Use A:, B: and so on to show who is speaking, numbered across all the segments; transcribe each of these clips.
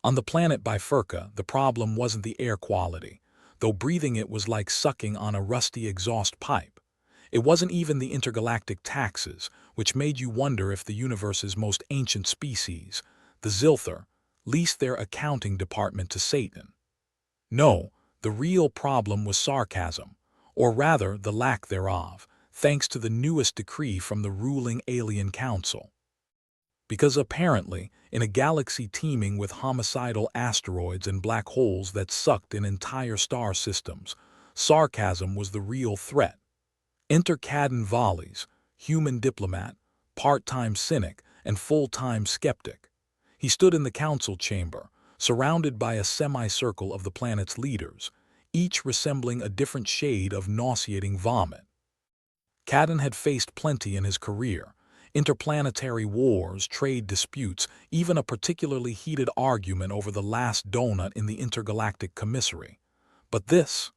A: On the planet Bifurca, the problem wasn't the air quality, though breathing it was like sucking on a rusty exhaust pipe. It wasn't even the intergalactic taxes, which made you wonder if the universe's most ancient species, the Zilthar, leased their accounting department to Satan. No, the real problem was sarcasm, or rather the lack thereof, thanks to the newest decree from the ruling alien council. Because apparently, in a galaxy teeming with homicidal asteroids and black holes that sucked in entire star systems, sarcasm was the real threat. Enter Caden Volleys, human diplomat, part-time cynic, and full-time skeptic. He stood in the council chamber, surrounded by a semicircle of the planet's leaders, each resembling a different shade of nauseating vomit. Caden had faced plenty in his career: interplanetary wars, trade disputes, even a particularly heated argument over the last donut in the intergalactic commissary. But this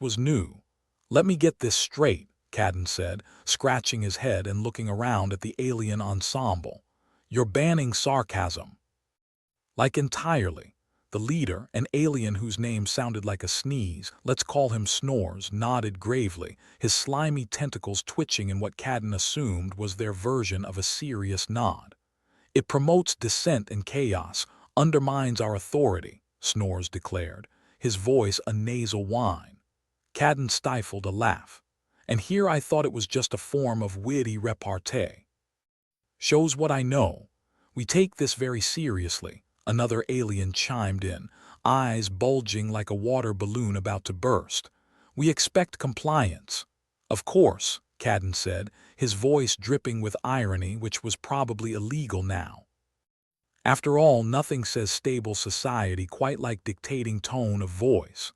A: was new. "Let me get this straight," Caden said, scratching his head and looking around at the alien ensemble. "You're banning sarcasm." Like entirely. The leader, an alien whose name sounded like a sneeze, let's call him Snores, nodded gravely, his slimy tentacles twitching in what Caden assumed was their version of a serious nod. "It promotes dissent and chaos, undermines our authority," Snores declared, his voice a nasal whine. Caden stifled a laugh. "And here I thought it was just a form of witty repartee." "Shows what I know. We take this very seriously," another alien chimed in, eyes bulging like a water balloon about to burst. "We expect compliance." "Of course," Caden said, his voice dripping with irony, which was probably illegal now. After all, nothing says stable society quite like dictating tone of voice.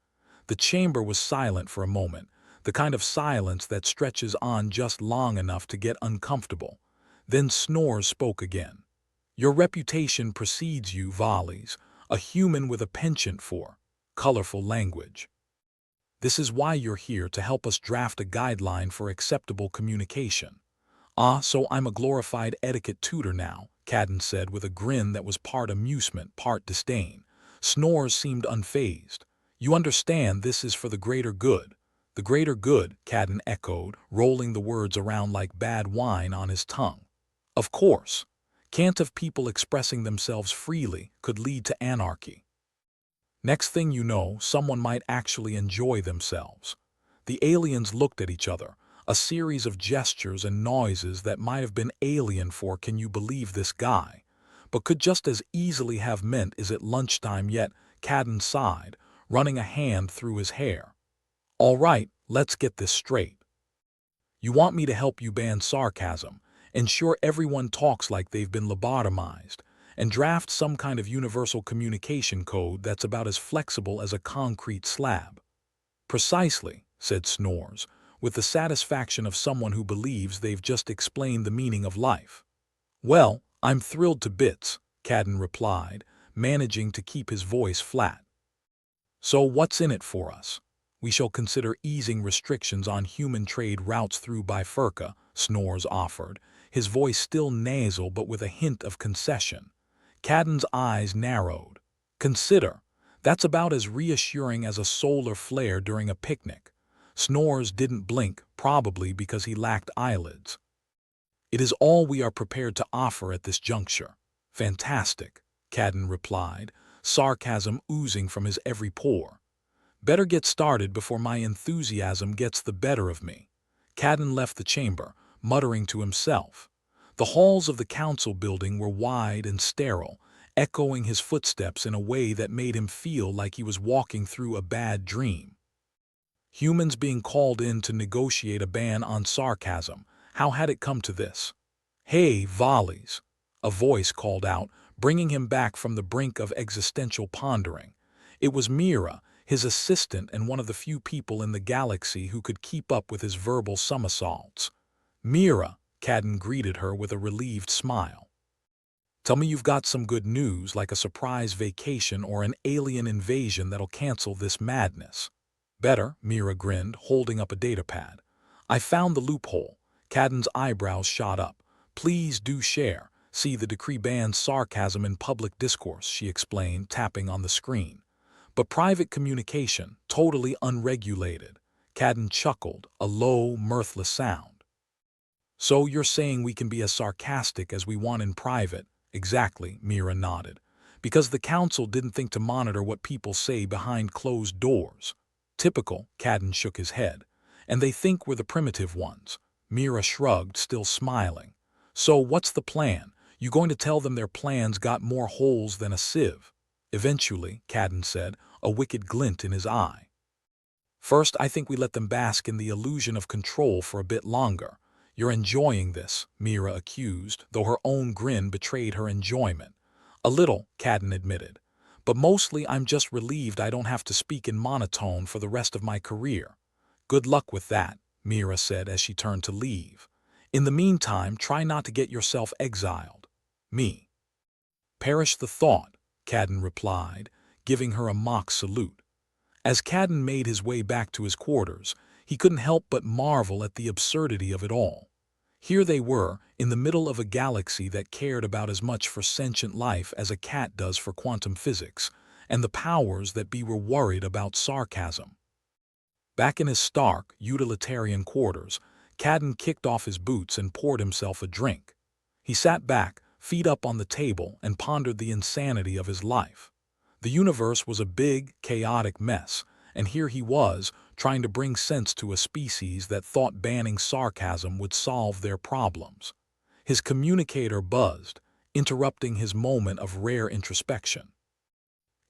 A: The chamber was silent for a moment, the kind of silence that stretches on just long enough to get uncomfortable. Then Snores spoke again. "Your reputation precedes you, Volleys, a human with a penchant for colorful language. This is why you're here, to help us draft a guideline for acceptable communication." "Ah, so I'm a glorified etiquette tutor now," Caden said with a grin that was part amusement, part disdain. Snores seemed unfazed. "You understand this is for the greater good." "The greater good," Caden echoed, rolling the words around like bad wine on his tongue. "Of course. Can't have people expressing themselves freely could lead to anarchy. Next thing you know, someone might actually enjoy themselves." The aliens looked at each other, a series of gestures and noises that might have been alien for "can you believe this guy?" but could just as easily have meant "is it lunchtime yet?" Caden sighed, running a hand through his hair. "All right, let's get this straight. You want me to help you ban sarcasm, ensure everyone talks like they've been lobotomized, and draft some kind of universal communication code that's about as flexible as a concrete slab." "Precisely," said Snores, with the satisfaction of someone who believes they've just explained the meaning of life. "Well, I'm thrilled to bits," Caden replied, managing to keep his voice flat. "So what's in it for us?" "We shall consider easing restrictions on human trade routes through Bifurca," Snores offered, his voice still nasal but with a hint of concession. Caden's eyes narrowed. "Consider? That's about as reassuring as a solar flare during a picnic." Snores didn't blink, probably because he lacked eyelids. "It is all we are prepared to offer at this juncture." "Fantastic," Caden replied, sarcasm oozing from his every pore. "Better get started before my enthusiasm gets the better of me." Caden left the chamber, muttering to himself. The halls of the council building were wide and sterile, echoing his footsteps in a way that made him feel like he was walking through a bad dream. Humans being called in to negotiate a ban on sarcasm. How had it come to this? "Hey, Volleys," a voice called out, bringing him back from the brink of existential pondering. It was Mira, his assistant and one of the few people in the galaxy who could keep up with his verbal somersaults. "Mira," Caden greeted her with a relieved smile. "Tell me you've got some good news, like a surprise vacation or an alien invasion that'll cancel this madness." "Better," Mira grinned, holding up a datapad. "I found the loophole." Caden's eyebrows shot up. "Please do share. See, the decree bans sarcasm in public discourse, she explained, tapping on the screen. But private communication, totally unregulated. Cadden chuckled, a low, mirthless sound. So you're saying we can be as sarcastic as we want in private? Exactly, Mira nodded. Because the council didn't think to monitor what people say behind closed doors. Typical, Cadden shook his head. And they think we're the primitive ones. Mira shrugged, still smiling. So what's the plan? You going to tell them their plans got more holes than a sieve? Eventually, Cadden said, a wicked glint in his eye. First, I think we let them bask in the illusion of control for a bit longer. You're enjoying this, Mira accused, though her own grin betrayed her enjoyment. A little, Cadden admitted. But mostly I'm just relieved I don't have to speak in monotone for the rest of my career. Good luck with that, Mira said as she turned to leave. In the meantime, try not to get yourself exiled. Me. Perish the thought, Cadden replied, giving her a mock salute. As Cadden made his way back to his quarters, he couldn't help but marvel at the absurdity of it all. Here they were, in the middle of a galaxy that cared about as much for sentient life as a cat does for quantum physics, and the powers that be were worried about sarcasm. Back in his stark, utilitarian quarters, Cadden kicked off his boots and poured himself a drink. He sat back, feet up on the table, and pondered the insanity of his life. The universe was a big, chaotic mess, and here he was, trying to bring sense to a species that thought banning sarcasm would solve their problems. His communicator buzzed, interrupting his moment of rare introspection.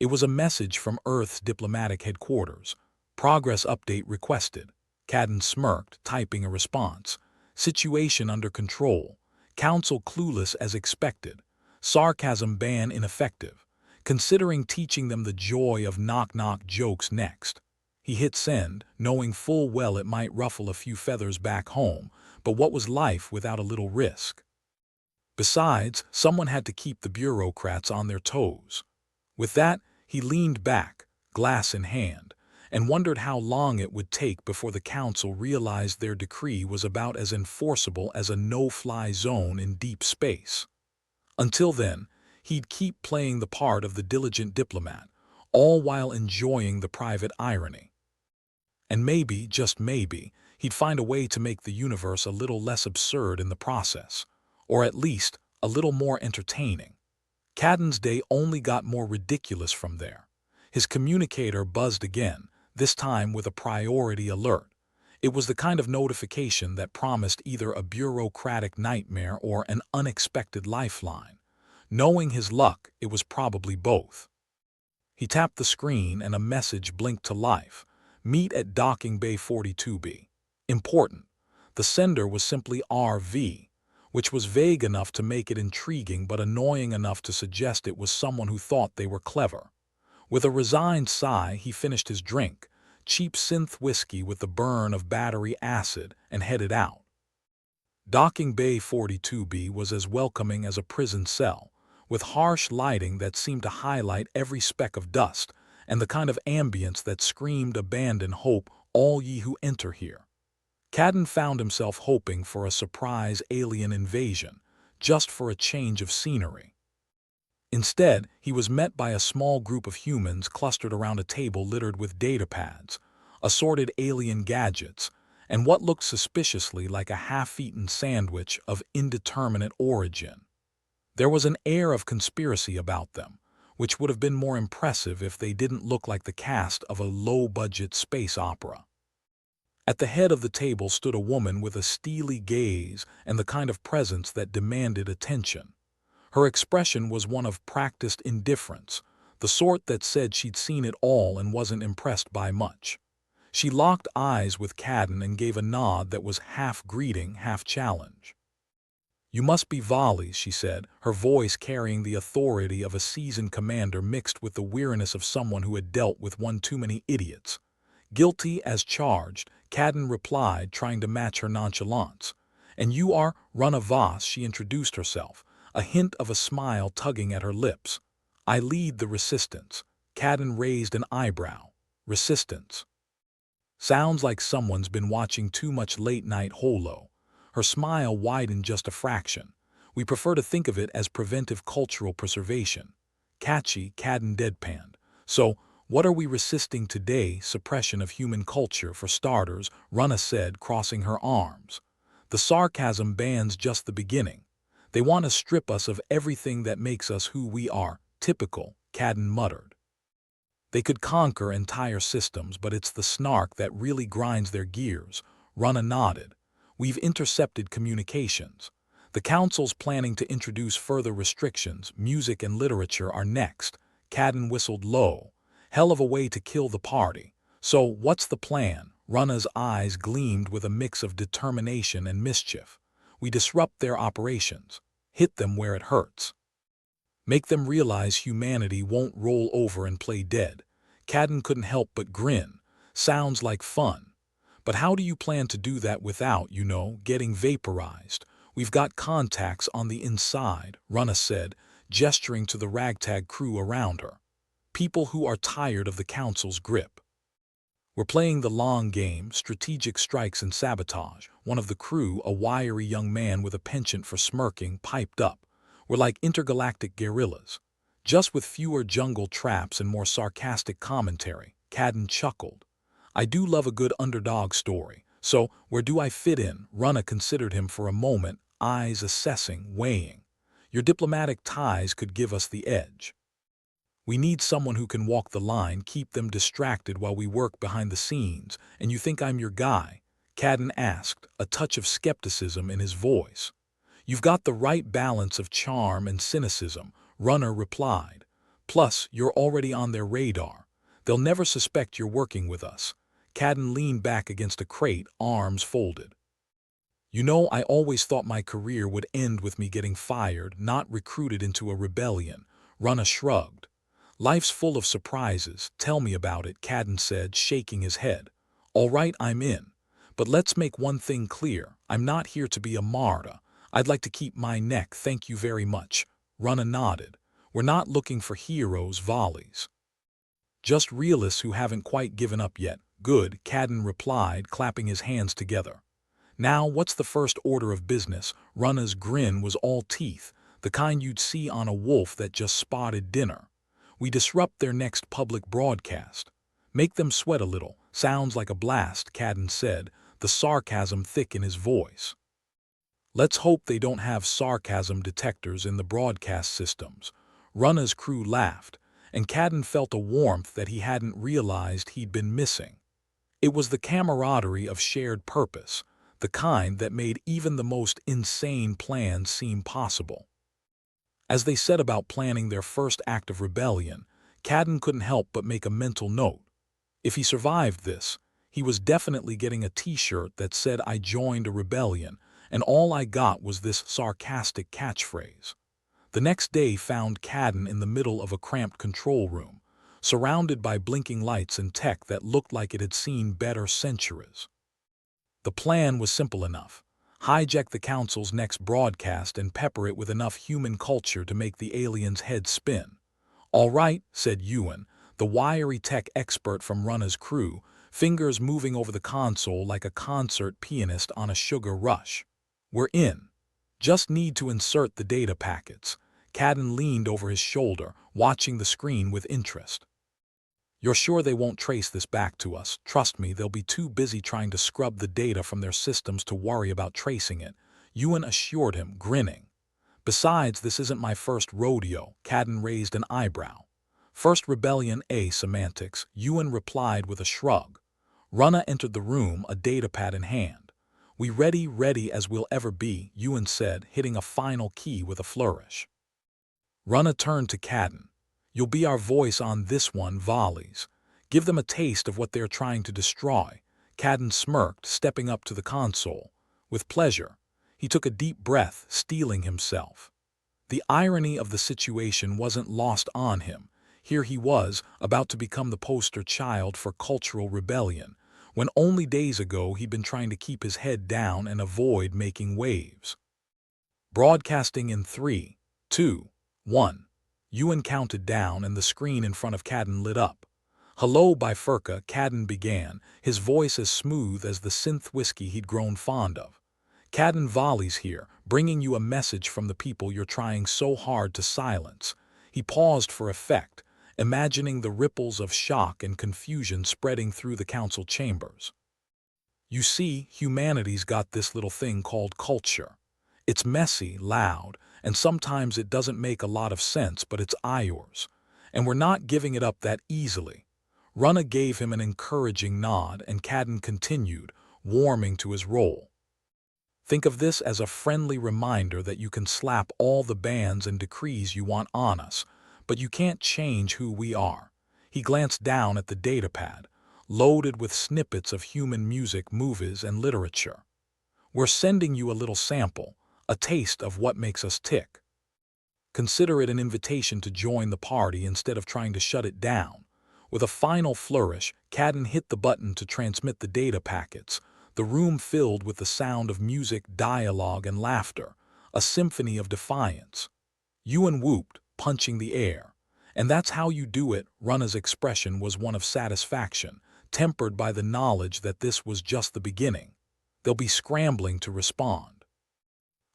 A: It was a message from Earth's diplomatic headquarters. Progress update requested. Cadden smirked, typing a response. Situation under control. Council clueless as expected. Sarcasm ban ineffective. Considering teaching them the joy of knock-knock jokes next. He hit send, knowing full well it might ruffle a few feathers back home, but what was life without a little risk? Besides, someone had to keep the bureaucrats on their toes. With that, he leaned back, glass in hand, and wondered how long it would take before the council realized their decree was about as enforceable as a no-fly zone in deep space. Until then, he'd keep playing the part of the diligent diplomat, all while enjoying the private irony. And maybe, just maybe, he'd find a way to make the universe a little less absurd in the process, or at least a little more entertaining. Cadden's day only got more ridiculous from there. His communicator buzzed again, this time with a priority alert. It was the kind of notification that promised either a bureaucratic nightmare or an unexpected lifeline. Knowing his luck, it was probably both. He tapped the screen and a message blinked to life. Meet at Docking Bay 42B. Important. The sender was simply RV, which was vague enough to make it intriguing but annoying enough to suggest it was someone who thought they were clever. With a resigned sigh, he finished his drink, cheap synth whiskey with the burn of battery acid, and headed out. Docking Bay 42B was as welcoming as a prison cell, with harsh lighting that seemed to highlight every speck of dust, and the kind of ambience that screamed abandon hope all ye who enter here. Cadden found himself hoping for a surprise alien invasion, just for a change of scenery. Instead, he was met by a small group of humans clustered around a table littered with datapads, assorted alien gadgets, and what looked suspiciously like a half-eaten sandwich of indeterminate origin. There was an air of conspiracy about them, which would have been more impressive if they didn't look like the cast of a low-budget space opera. At the head of the table stood a woman with a steely gaze and the kind of presence that demanded attention. Her expression was one of practiced indifference, the sort that said she'd seen it all and wasn't impressed by much. She locked eyes with Cadden and gave a nod that was half greeting, half challenge. "You must be Volley," she said, her voice carrying the authority of a seasoned commander mixed with the weariness of someone who had dealt with one too many idiots. Guilty as charged, Cadden replied, trying to match her nonchalance. "And you are Rana Voss," she introduced herself, a hint of a smile tugging at her lips. "I lead the resistance." Cadden raised an eyebrow. "Resistance? Sounds like someone's been watching too much late-night holo." Her smile widened just a fraction. We prefer to think of it as preventive cultural preservation. Catchy, Cadden deadpanned. So, what are we resisting today? Suppression of human culture, for starters, Runa said, crossing her arms. The sarcasm band's just the beginning. They want to strip us of everything that makes us who we are. Typical, Cadden muttered. They could conquer entire systems, but it's the snark that really grinds their gears. Runa nodded. We've intercepted communications. The Council's planning to introduce further restrictions. Music and literature are next. Cadden whistled low. Hell of a way to kill the party. So, what's the plan? Runa's eyes gleamed with a mix of determination and mischief. We disrupt their operations. Hit them where it hurts. Make them realize humanity won't roll over and play dead. Cadden couldn't help but grin. Sounds like fun. But how do you plan to do that without, getting vaporized? We've got contacts on the inside, Runa said, gesturing to the ragtag crew around her. People who are tired of the Council's grip. We're playing the long game, strategic strikes and sabotage. One of the crew, a wiry young man with a penchant for smirking, piped up. We're like intergalactic guerrillas. Just with fewer jungle traps and more sarcastic commentary. Cadden chuckled. I do love a good underdog story. So, where do I fit in? Runa considered him for a moment, eyes assessing, weighing. Your diplomatic ties could give us the edge. We need someone who can walk the line, keep them distracted while we work behind the scenes. And you think I'm your guy? Cadden asked, a touch of skepticism in his voice. You've got the right balance of charm and cynicism, Runa replied. Plus, you're already on their radar. They'll never suspect you're working with us. Cadden leaned back against a crate, arms folded. I always thought my career would end with me getting fired, not recruited into a rebellion. Runa shrugged. Life's full of surprises. Tell me about it, Cadden said, shaking his head. All right, I'm in. But let's make one thing clear. I'm not here to be a martyr. I'd like to keep my neck, thank you very much. Runa nodded. We're not looking for heroes' volleys. Just realists who haven't quite given up yet. Good, Cadden replied, clapping his hands together. Now, what's the first order of business? Runa's grin was all teeth, the kind you'd see on a wolf that just spotted dinner. We disrupt their next public broadcast. Make them sweat a little. Sounds like a blast, Cadden said, the sarcasm thick in his voice. Let's hope they don't have sarcasm detectors in the broadcast systems. Runa's crew laughed, and Cadden felt a warmth that he hadn't realized he'd been missing. It was the camaraderie of shared purpose, the kind that made even the most insane plans seem possible. As they set about planning their first act of rebellion, Cadden couldn't help but make a mental note. If he survived this, he was definitely getting a t-shirt that said I joined a rebellion, and all I got was this sarcastic catchphrase. The next day found Cadden in the middle of a cramped control room, surrounded by blinking lights and tech that looked like it had seen better centuries. The plan was simple enough. Hijack the Council's next broadcast and pepper it with enough human culture to make the aliens' heads spin. All right, said Ewan, the wiry tech expert from Runa's crew, fingers moving over the console like a concert pianist on a sugar rush. We're in. Just need to insert the data packets. Cadden leaned over his shoulder, watching the screen with interest. You're sure they won't trace this back to us? Trust me, they'll be too busy trying to scrub the data from their systems to worry about tracing it, Ewan assured him, grinning. Besides, this isn't my first rodeo, Cadden raised an eyebrow. First rebellion, semantics, Ewan replied with a shrug. Runa entered the room, a datapad in hand. We ready as we'll ever be, Ewan said, hitting a final key with a flourish. Runa turned to Cadden. You'll be our voice on this one, volleys. Give them a taste of what they're trying to destroy. Cadden smirked, stepping up to the console. With pleasure. He took a deep breath, steeling himself. The irony of the situation wasn't lost on him. Here he was, about to become the poster child for cultural rebellion, when only days ago he'd been trying to keep his head down and avoid making waves. Broadcasting in 3, 2, 1. Ewan counted down and the screen in front of Cadden lit up. Hello, Bifurca, Cadden began, his voice as smooth as the synth whiskey he'd grown fond of. Cadden volleys here, bringing you a message from the people you're trying so hard to silence. He paused for effect, imagining the ripples of shock and confusion spreading through the council chambers. You see, humanity's got this little thing called culture. It's messy, loud, and sometimes it doesn't make a lot of sense, but it's ours. And we're not giving it up that easily. Runna gave him an encouraging nod, and Cadden continued, warming to his role. Think of this as a friendly reminder that you can slap all the bans and decrees you want on us, but you can't change who we are. He glanced down at the datapad, loaded with snippets of human music, movies, and literature. We're sending you a little sample, a taste of what makes us tick. Consider it an invitation to join the party instead of trying to shut it down. With a final flourish, Cadden hit the button to transmit the data packets, the room filled with the sound of music, dialogue, and laughter, a symphony of defiance. Ewan whooped, punching the air. And that's how you do it. Runna's expression was one of satisfaction, tempered by the knowledge that this was just the beginning. They'll be scrambling to respond.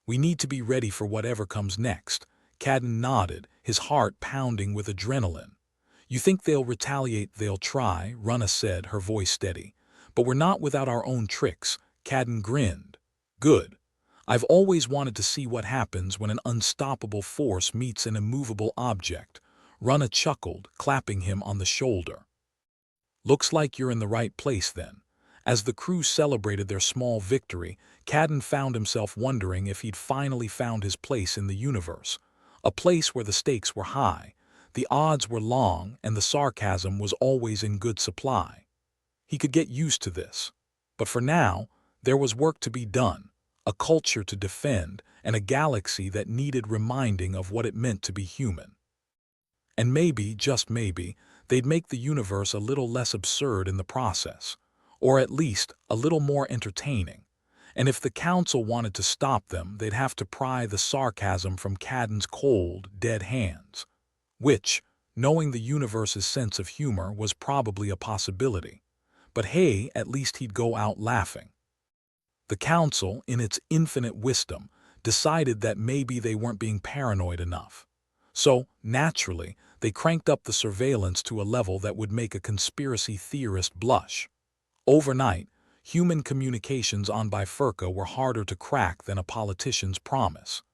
A: We need to be ready for whatever comes next. Cadden nodded, his heart pounding with adrenaline. You think they'll retaliate? They'll try, Runna said, her voice steady. But we're not without our own tricks. Cadden grinned. Good. I've always wanted to see what happens when an unstoppable force meets an immovable object. Runna chuckled, clapping him on the shoulder. Looks like you're in the right place then. As the crew celebrated their small victory, Cadden found himself wondering if he'd finally found his place in the universe. A place where the stakes were high, the odds were long, and the sarcasm was always in good supply. He could get used to this. But for now, there was work to be done, a culture to defend, and a galaxy that needed reminding of what it meant to be human. And maybe, just maybe, they'd make the universe a little less absurd in the process, or at least a little more entertaining. And if the council wanted to stop them, they'd have to pry the sarcasm from Cadden's cold, dead hands, which, knowing the universe's sense of humor, was probably a possibility. But hey, at least he'd go out laughing. The council, in its infinite wisdom, decided that maybe they weren't being paranoid enough. So, naturally, they cranked up the surveillance to a level that would make a conspiracy theorist blush. Overnight, human communications on Bifurca were harder to crack than a politician's promise.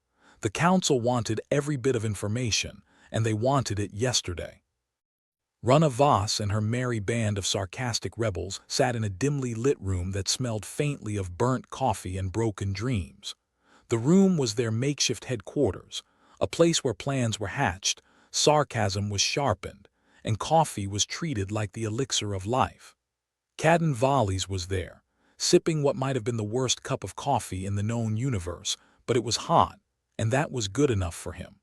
A: The council wanted every bit of information, and they wanted it yesterday. Runna Voss and her merry band of sarcastic rebels sat in a dimly lit room that smelled faintly of burnt coffee and broken dreams. The room was their makeshift headquarters, a place where plans were hatched, sarcasm was sharpened, and coffee was treated like the elixir of life. Cadden Volleys was there, sipping what might have been the worst cup of coffee in the known universe, but it was hot, and that was good enough for him.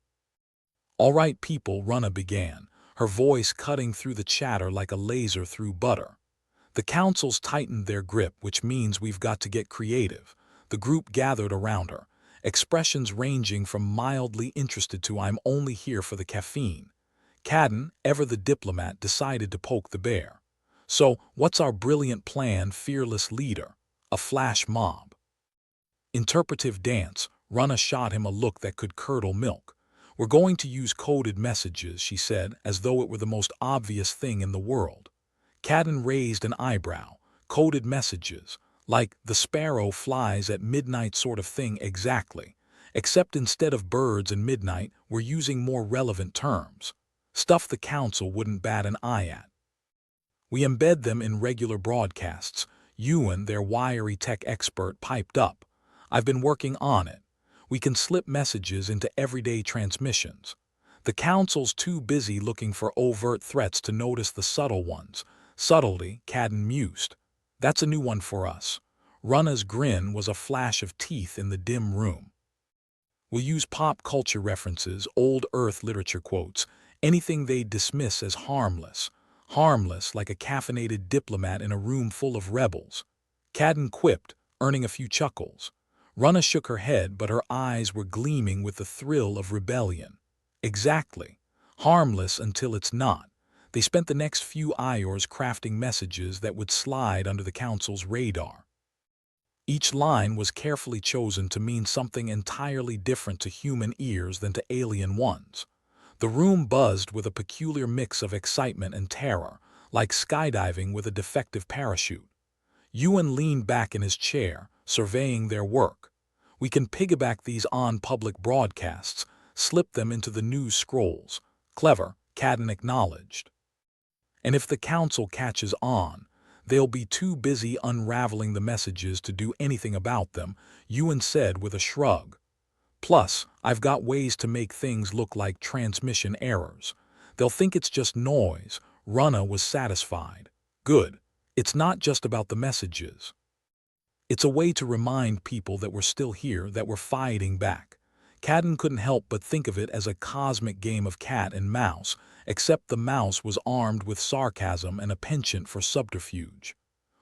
A: "All right, people," Runna began, her voice cutting through the chatter like a laser through butter. "The council's tightened their grip, which means we've got to get creative." The group gathered around her, expressions ranging from mildly interested to "I'm only here for the caffeine." Cadden, ever the diplomat, decided to poke the bear. "So, what's our brilliant plan, fearless leader?" A flash mob. Interpretive dance. Runna shot him a look that could curdle milk. "We're going to use coded messages," she said, as though it were the most obvious thing in the world. Cadden raised an eyebrow. "Coded messages? Like the sparrow flies at midnight sort of thing?" "Exactly. Except instead of birds and midnight, we're using more relevant terms. Stuff the council wouldn't bat an eye at. We embed them in regular broadcasts." Ewan, their wiry tech expert, piped up. "I've been working on it. We can slip messages into everyday transmissions. The council's too busy looking for overt threats to notice the subtle ones." "Subtlety," Cadden mused. "That's a new one for us." Runna's grin was a flash of teeth in the dim room. "We'll use pop culture references, old Earth literature quotes, anything they'd dismiss as harmless. Harmless like a caffeinated diplomat in a room full of rebels." Cadden quipped, earning a few chuckles. Runna shook her head, but her eyes were gleaming with the thrill of rebellion. "Exactly. Harmless until it's not." They spent the next few hours crafting messages that would slide under the council's radar. Each line was carefully chosen to mean something entirely different to human ears than to alien ones. The room buzzed with a peculiar mix of excitement and terror, like skydiving with a defective parachute. Ewan leaned back in his chair, surveying their work. We can piggyback these on public broadcasts, slip them into the news scrolls. Clever, Cadden acknowledged. And if the council catches on, they'll be too busy unraveling the messages to do anything about them, Ewan said with a shrug. Plus, I've got ways to make things look like transmission errors. They'll think it's just noise. Rana was satisfied. Good. It's not just about the messages. It's a way to remind people that we're still here, that we're fighting back. Cadden couldn't help but think of it as a cosmic game of cat and mouse, except the mouse was armed with sarcasm and a penchant for subterfuge.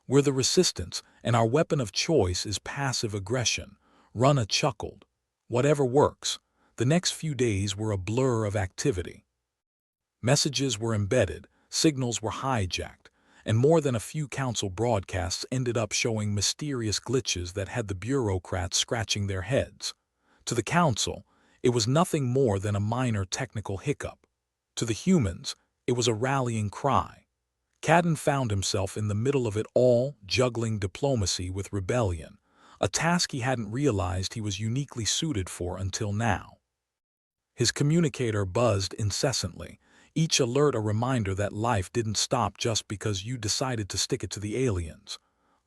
A: We're the resistance, and our weapon of choice is passive aggression. Rana chuckled. Whatever works. The next few days were a blur of activity. Messages were embedded, signals were hijacked, and more than a few council broadcasts ended up showing mysterious glitches that had the bureaucrats scratching their heads. To the council, it was nothing more than a minor technical hiccup. To the humans, it was a rallying cry. Cadden found himself in the middle of it all, juggling diplomacy with rebellion, a task he hadn't realized he was uniquely suited for until now. His communicator buzzed incessantly, each alert a reminder that life didn't stop just because you decided to stick it to the aliens.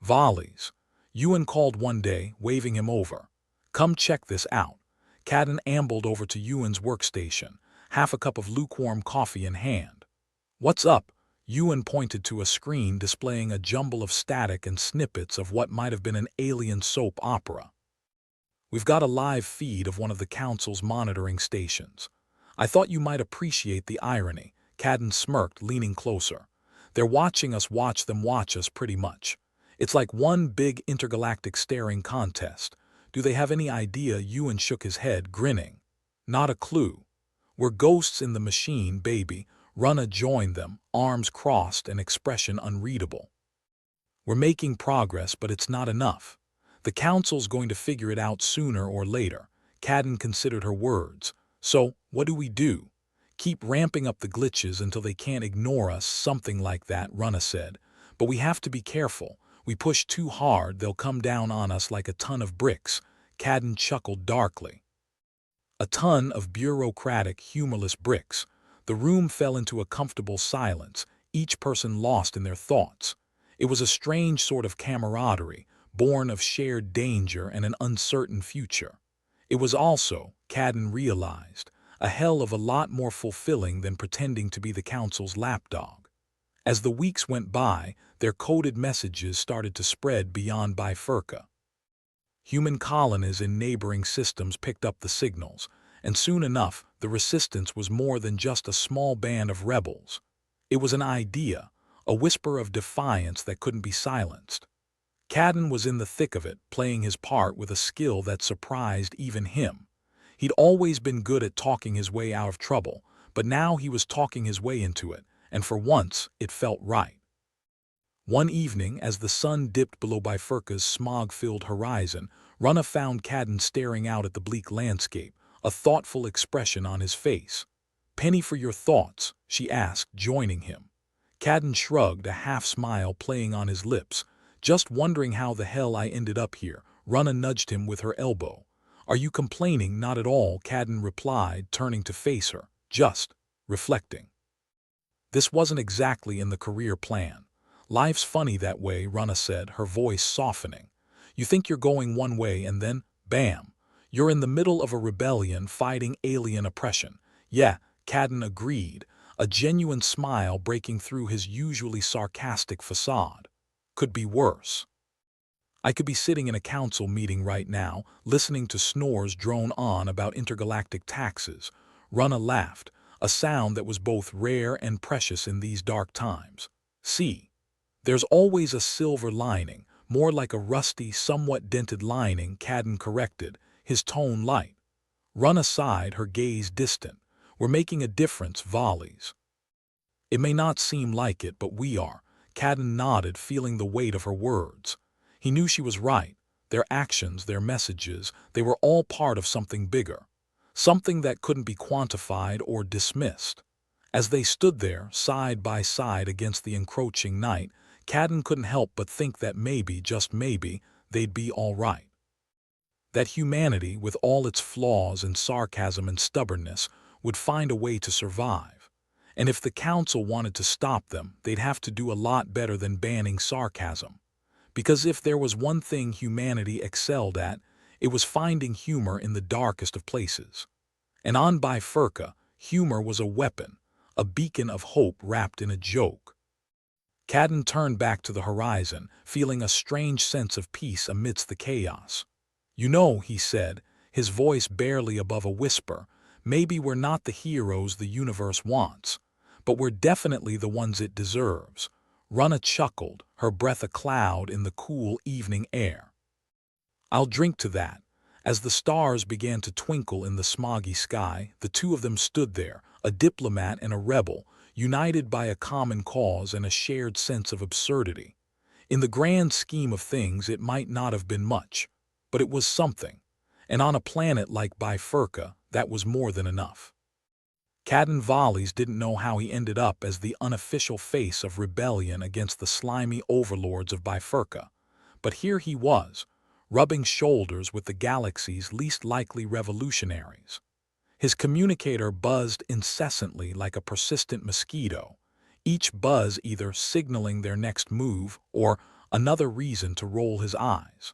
A: Volleys. Ewan called one day, waving him over. Come check this out. Cadden ambled over to Ewan's workstation, half a cup of lukewarm coffee in hand. What's up? Ewan pointed to a screen displaying a jumble of static and snippets of what might have been an alien soap opera. We've got a live feed of one of the council's monitoring stations. I thought you might appreciate the irony. Cadden smirked, leaning closer. They're watching us watch them watch us pretty much. It's like one big intergalactic staring contest. Do they have any idea? Ewan shook his head, grinning. Not a clue. We're ghosts in the machine, baby. Rana joined them, arms crossed and expression unreadable. We're making progress, but it's not enough. The council's going to figure it out sooner or later. Cadden considered her words. So, what do? Keep ramping up the glitches until they can't ignore us, something like that, Rana said. But we have to be careful. We push too hard, they'll come down on us like a ton of bricks. Cadden chuckled darkly. A ton of bureaucratic, humorless bricks. The room fell into a comfortable silence, each person lost in their thoughts. It was a strange sort of camaraderie, born of shared danger and an uncertain future. It was also, Cadden realized, a hell of a lot more fulfilling than pretending to be the council's lapdog. As the weeks went by, their coded messages started to spread beyond Bifurca. Human colonies in neighboring systems picked up the signals, and soon enough, the resistance was more than just a small band of rebels. It was an idea, a whisper of defiance that couldn't be silenced. Cadden was in the thick of it, playing his part with a skill that surprised even him. He'd always been good at talking his way out of trouble, but now he was talking his way into it, and for once, it felt right. One evening, as the sun dipped below Bifurca's smog-filled horizon, Rana found Cadden staring out at the bleak landscape, a thoughtful expression on his face. Penny for your thoughts, she asked, joining him. Cadden shrugged, a half-smile playing on his lips. Just wondering how the hell I ended up here. Rana nudged him with her elbow. Are you complaining? Not at all, Cadden replied, turning to face her. Just reflecting. This wasn't exactly in the career plan. Life's funny that way, Rana said, her voice softening. You think you're going one way and then, bam, you're in the middle of a rebellion fighting alien oppression. Yeah, Cadden agreed, a genuine smile breaking through his usually sarcastic facade. Could be worse. I could be sitting in a council meeting right now, listening to snores drone on about intergalactic taxes. Rana laughed, a sound that was both rare and precious in these dark times. See, there's always a silver lining, more like a rusty, somewhat dented lining, Cadden corrected, his tone light. Rana sighed, her gaze distant. We're making a difference, volleys. It may not seem like it, but we are. Cadden nodded, feeling the weight of her words. He knew she was right. Their actions, their messages, they were all part of something bigger, something that couldn't be quantified or dismissed. As they stood there, side by side against the encroaching night, Cadden couldn't help but think that maybe, just maybe, they'd be all right. That humanity, with all its flaws and sarcasm and stubbornness, would find a way to survive. And if the council wanted to stop them, they'd have to do a lot better than banning sarcasm. Because if there was one thing humanity excelled at, it was finding humor in the darkest of places. And on Bifurca, humor was a weapon, a beacon of hope wrapped in a joke. Cadden turned back to the horizon, feeling a strange sense of peace amidst the chaos. "You know," he said, his voice barely above a whisper, "maybe we're not the heroes the universe wants, but we're definitely the ones it deserves." Rana chuckled, her breath a cloud in the cool evening air. "I'll drink to that." As the stars began to twinkle in the smoggy sky, the two of them stood there, a diplomat and a rebel, united by a common cause and a shared sense of absurdity. In the grand scheme of things, it might not have been much, but it was something, and on a planet like Bifurca, that was more than enough. Cadden Volleys didn't know how he ended up as the unofficial face of rebellion against the slimy overlords of Bifurca, but here he was, rubbing shoulders with the galaxy's least likely revolutionaries. His communicator buzzed incessantly like a persistent mosquito, each buzz either signaling their next move or another reason to roll his eyes.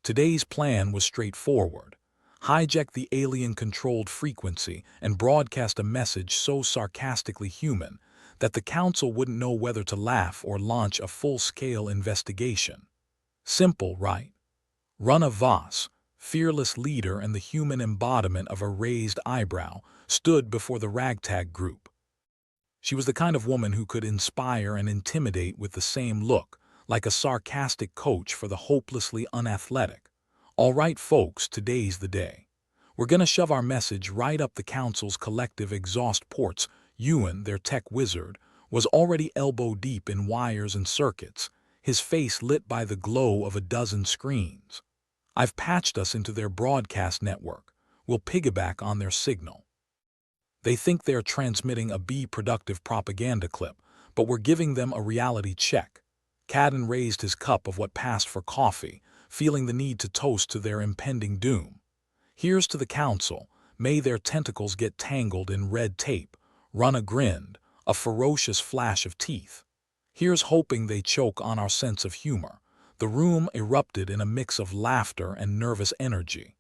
A: Today's plan was straightforward. Hijack the alien-controlled frequency and broadcast a message so sarcastically human that the council wouldn't know whether to laugh or launch a full-scale investigation. Simple, right? Rana Voss, fearless leader and the human embodiment of a raised eyebrow, stood before the ragtag group. She was the kind of woman who could inspire and intimidate with the same look, like a sarcastic coach for the hopelessly unathletic. "All right, folks, today's the day. We're gonna shove our message right up the council's collective exhaust ports." Ewan, their tech wizard, was already elbow-deep in wires and circuits, his face lit by the glow of a dozen screens. "I've patched us into their broadcast network. We'll piggyback on their signal. They think they're transmitting a productive propaganda clip, but we're giving them a reality check." Cadden raised his cup of what passed for coffee, feeling the need to toast to their impending doom. "Here's to the council. May their tentacles get tangled in red tape." Rana grinned, a ferocious flash of teeth. "Here's hoping they choke on our sense of humor." The room erupted in a mix of laughter and nervous energy.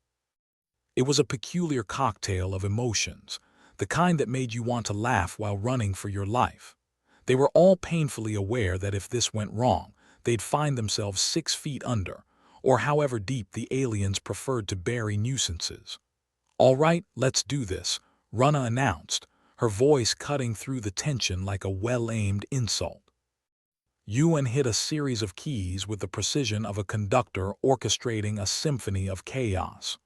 A: It was a peculiar cocktail of emotions, the kind that made you want to laugh while running for your life. They were all painfully aware that if this went wrong, they'd find themselves 6 feet under, or however deep the aliens preferred to bury nuisances. "All right, let's do this," Rana announced, her voice cutting through the tension like a well-aimed insult. Ewan hit a series of keys with the precision of a conductor orchestrating a symphony of chaos.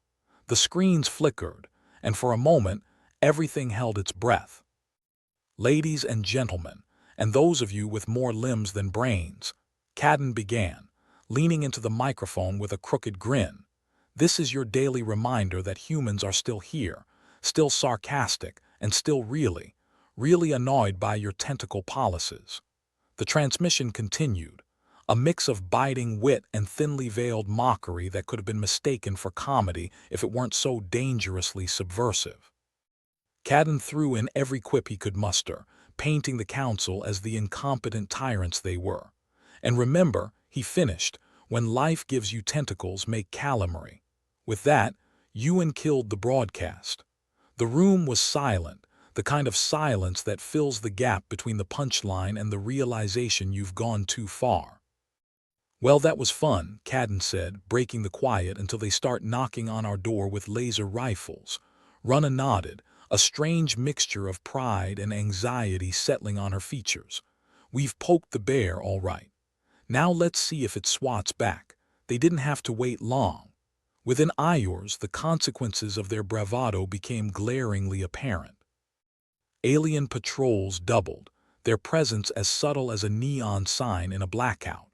A: The screens flickered, and for a moment, everything held its breath. "Ladies and gentlemen, and those of you with more limbs than brains," Cadden began, leaning into the microphone with a crooked grin. "This is your daily reminder that humans are still here, still sarcastic, and still really, really annoyed by your tentacle policies." The transmission continued, a mix of biting wit and thinly veiled mockery that could have been mistaken for comedy if it weren't so dangerously subversive. Cadden threw in every quip he could muster, painting the council as the incompetent tyrants they were. "And remember," he finished, "when life gives you tentacles, make calamari." With that, Ewan killed the broadcast. The room was silent, the kind of silence that fills the gap between the punchline and the realization you've gone too far. "Well, that was fun," Cadden said, breaking the quiet until they start knocking on our door with laser rifles. Rana nodded, a strange mixture of pride and anxiety settling on her features. "We've poked the bear, all right. Now let's see if it swats back." They didn't have to wait long. Within hours, the consequences of their bravado became glaringly apparent. Alien patrols doubled, their presence as subtle as a neon sign in a blackout.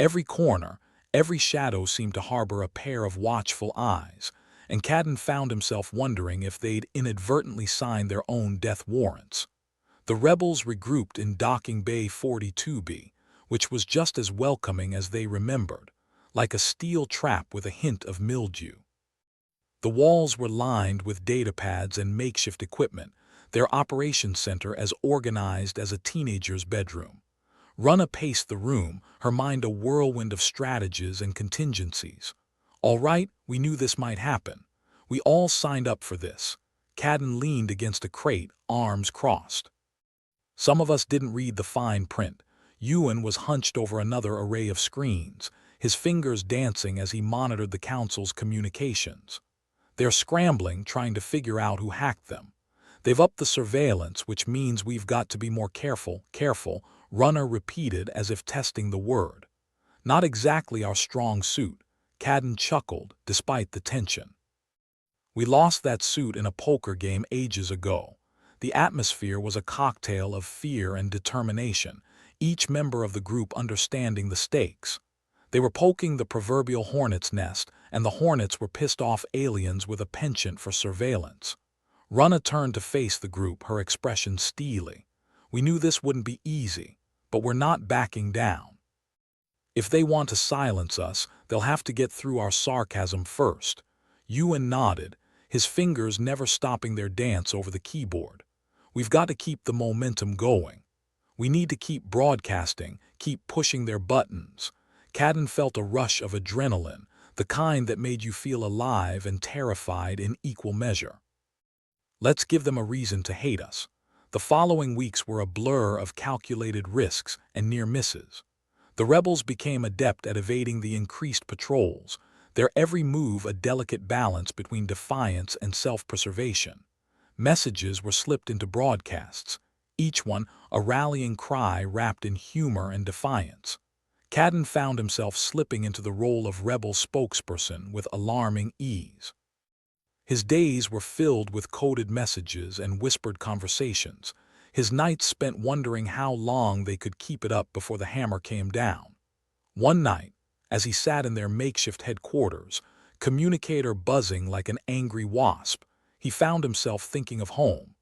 A: Every corner, Every shadow seemed to harbor a pair of watchful eyes, and Cadden found himself wondering if they'd inadvertently signed their own death warrants. The rebels regrouped in Docking Bay 42B, which was just as welcoming as they remembered, like a steel trap with a hint of mildew. The walls were lined with datapads and makeshift equipment, their operations center as organized as a teenager's bedroom. Runa paced the room, her mind a whirlwind of strategies and contingencies. All right, we knew this might happen. We all signed up for this. Cadden leaned against a crate, arms crossed. Some of us didn't read the fine print. Ewan was hunched over another array of screens, his fingers dancing as he monitored the council's communications. They're scrambling, trying to figure out who hacked them. They've upped the surveillance, which means we've got to be more careful, Runa repeated as if testing the word. Not exactly our strong suit, Cadden chuckled, despite the tension. We lost that suit in a poker game ages ago. The atmosphere was a cocktail of fear and determination, each member of the group understanding the stakes. They were poking the proverbial hornet's nest, and the hornets were pissed off aliens with a penchant for surveillance. Runa turned to face the group, her expression steely. We knew this wouldn't be easy, but we're not backing down. If they want to silence us, they'll have to get through our sarcasm first. Ewan nodded, his fingers never stopping their dance over the keyboard. We've got to keep the momentum going. We need to keep broadcasting, keep pushing their buttons. Cadden felt a rush of adrenaline, the kind that made you feel alive and terrified in equal measure. Let's give them a reason to hate us. The following weeks were a blur of calculated risks and near misses. The rebels became adept at evading the increased patrols, their every move a delicate balance between defiance and self-preservation. Messages were slipped into broadcasts, each one a rallying cry wrapped in humor and defiance. Cadden found himself slipping into the role of rebel spokesperson with alarming ease. His days were filled with coded messages and whispered conversations, his nights spent wondering how long they could keep it up before the hammer came down. One night, as he sat in their makeshift headquarters, communicator buzzing like an angry wasp, he found himself thinking of home,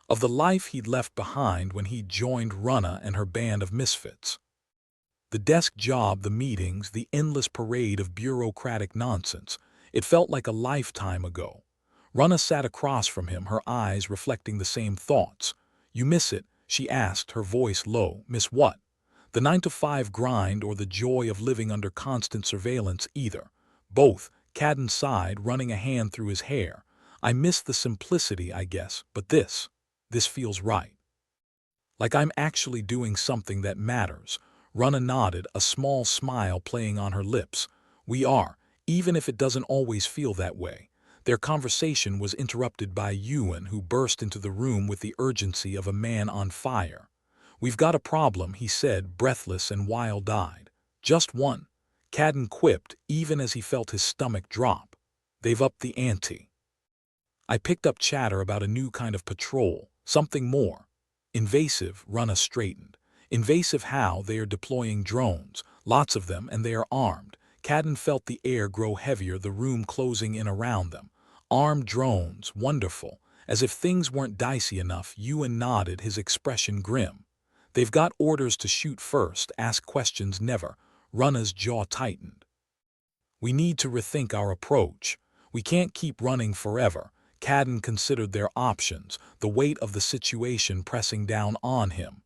A: of the life he'd left behind when he'd joined Runa and her band of misfits. The desk job, the meetings, the endless parade of bureaucratic nonsense, it felt like a lifetime ago. Runa sat across from him, her eyes reflecting the same thoughts. You miss it, she asked, her voice low. Miss what? The 9-to-5 grind or the joy of living under constant surveillance? Either. Both, Cadden sighed, running a hand through his hair. I miss the simplicity, I guess, but this feels right. Like I'm actually doing something that matters. Runa nodded, a small smile playing on her lips. We are, even if it doesn't always feel that way. Their conversation was interrupted by Ewan, who burst into the room with the urgency of a man on fire. We've got a problem, he said, breathless and wild-eyed. Just one, Cadden quipped, even as he felt his stomach drop. They've upped the ante. I picked up chatter about a new kind of patrol, something more invasive. Runa straightened. Invasive how? They are deploying drones, lots of them, and they are armed. Cadden felt the air grow heavier, the room closing in around them. Armed drones, wonderful. As if things weren't dicey enough, Ewan nodded, his expression grim. They've got orders to shoot first, ask questions never. Runa's jaw tightened. We need to rethink our approach. We can't keep running forever. Cadden considered their options, the weight of the situation pressing down on him.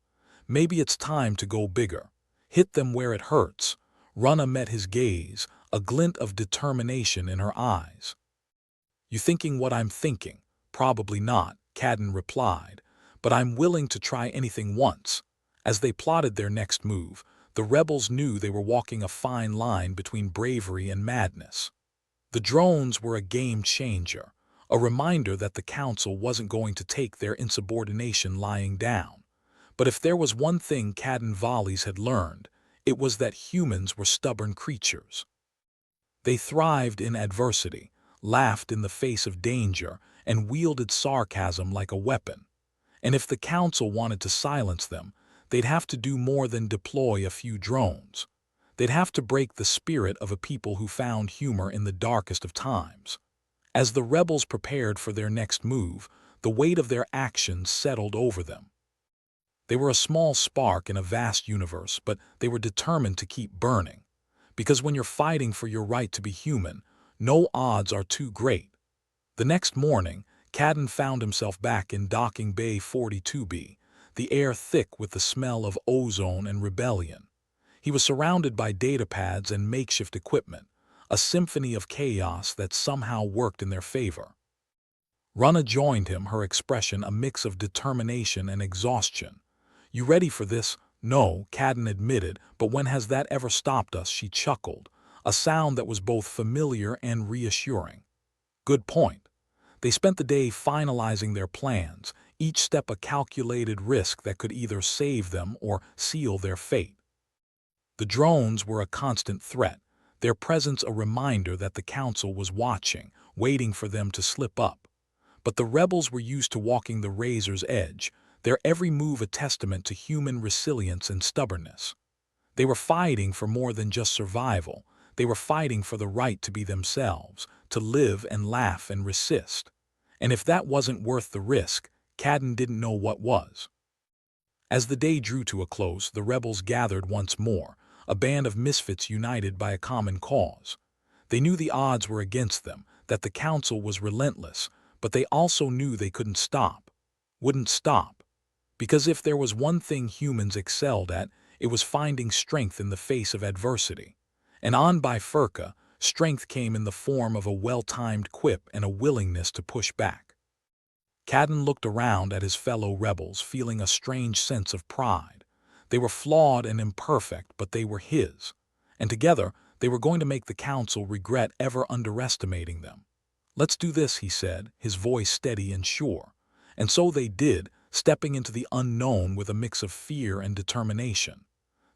A: Maybe it's time to go bigger. Hit them where it hurts. Runa met his gaze, a glint of determination in her eyes. You thinking what I'm thinking? Probably not, Cadden replied, but I'm willing to try anything once. As they plotted their next move, the rebels knew they were walking a fine line between bravery and madness. The drones were a game changer, a reminder that the council wasn't going to take their insubordination lying down. But if there was one thing Cadden Volleys had learned, it was that humans were stubborn creatures. They thrived in adversity, laughed in the face of danger, and wielded sarcasm like a weapon. And if the council wanted to silence them, they'd have to do more than deploy a few drones. They'd have to break the spirit of a people who found humor in the darkest of times. As the rebels prepared for their next move, the weight of their actions settled over them. They were a small spark in a vast universe, but they were determined to keep burning. Because when you're fighting for your right to be human, no odds are too great. The next morning, Cadden found himself back in Docking Bay 42B, the air thick with the smell of ozone and rebellion. He was surrounded by datapads and makeshift equipment, a symphony of chaos that somehow worked in their favor. Rana joined him, her expression a mix of determination and exhaustion. "You ready for this?" "No," Cadden admitted, "but when has that ever stopped us?" She chuckled, a sound that was both familiar and reassuring. Good point. They spent the day finalizing their plans, each step a calculated risk that could either save them or seal their fate. The drones were a constant threat, their presence a reminder that the Council was watching, waiting for them to slip up. But the rebels were used to walking the razor's edge, their every move a testament to human resilience and stubbornness. They were fighting for more than just survival. They were fighting for the right to be themselves, to live and laugh and resist. And if that wasn't worth the risk, Cadden didn't know what was. As the day drew to a close, the rebels gathered once more, a band of misfits united by a common cause. They knew the odds were against them, that the Council was relentless, but they also knew they wouldn't stop. Because if there was one thing humans excelled at, it was finding strength in the face of adversity. And on Bifurca, strength came in the form of a well-timed quip and a willingness to push back. Cadden looked around at his fellow rebels, feeling a strange sense of pride. They were flawed and imperfect, but they were his. And together, they were going to make the Council regret ever underestimating them. "Let's do this," he said, his voice steady and sure. And so they did, stepping into the unknown with a mix of fear and determination.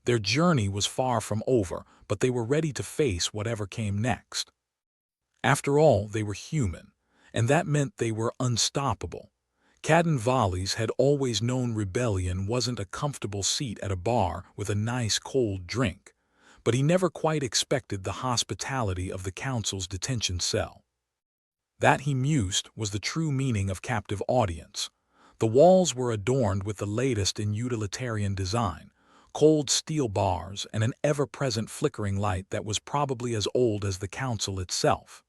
A: Their journey was far from over, but they were ready to face whatever came next. After all, they were human, and that meant they were unstoppable. Cadden Valles had always known rebellion wasn't a comfortable seat at a bar with a nice cold drink, but he never quite expected the hospitality of the Council's detention cell. That, he mused, was the true meaning of captive audience. The walls were adorned with the latest in utilitarian design, cold steel bars and an ever-present flickering light that was probably as old as the Council itself.